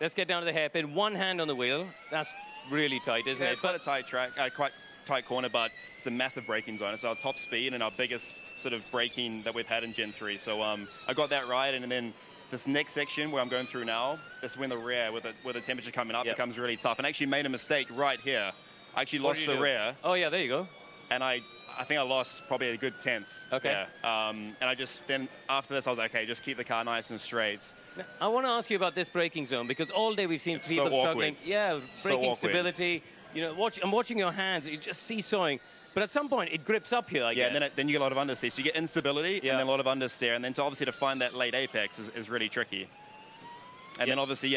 let's get down to the hairpin. One hand on the wheel. That's really tight, isn't it? It's quite a tight track, quite tight corner, but it's a massive braking zone. It's our top speed and our biggest sort of braking that we've had in Gen 3. So I got that right, and then this next section where I'm going through now, this is when the rear, with the temperature coming up, becomes really tough. And I actually made a mistake right here. I actually lost the rear. Oh yeah, there you go. And I think I lost probably a good 10th. Okay. Yeah. And I just, then after this, I was like, okay, just keep the car nice and straight. Now, I want to ask you about this braking zone, because all day we've seen people struggling. Yeah, braking stability. You know, I'm watching your hands, you're just seesawing. But at some point, it grips up here, I guess. Yeah, and then you get a lot of understeer. So you get instability and then a lot of understeer. And then obviously to find that late apex is really tricky. And then obviously,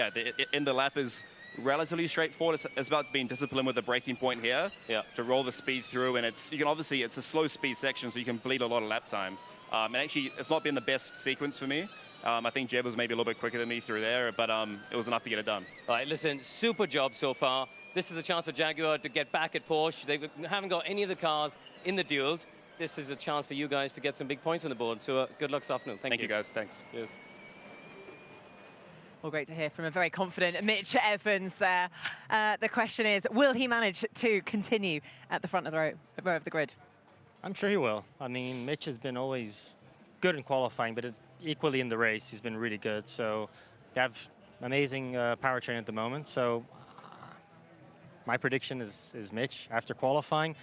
in the lap is relatively straightforward. It's about being disciplined with the braking point here to roll the speed through. And it's a slow speed section, so you can bleed a lot of lap time. And actually, it's not been the best sequence for me. I think Jeb was maybe a little bit quicker than me through there, but it was enough to get it done. All right, listen, super job so far. This is the chance for Jaguar to get back at Porsche. They haven't got any of the cars in the duels. This is a chance for you guys to get some big points on the board. So good luck this afternoon. Thank you guys. Thanks. Cheers. Well, great to hear from a very confident Mitch Evans there. The question is, will he manage to continue at the front of the row of the grid? I'm sure he will. I mean, Mitch has been always good in qualifying, but equally in the race, he's been really good. So they have amazing powertrain at the moment. So my prediction is Mitch after qualifying.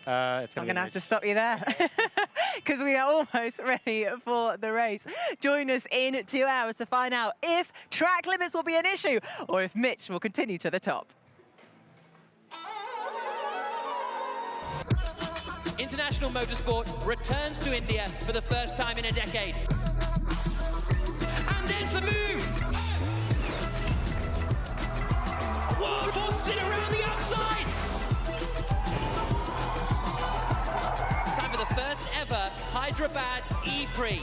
It's I'm going to have to stop you there because we are almost ready for the race. Join us in 2 hours to find out if track limits will be an issue or if Mitch will continue to the top. International motorsport returns to India for the first time in a decade. And there's the move! Whoa, forces it around the outside! Time for the first ever Hyderabad E-Prix.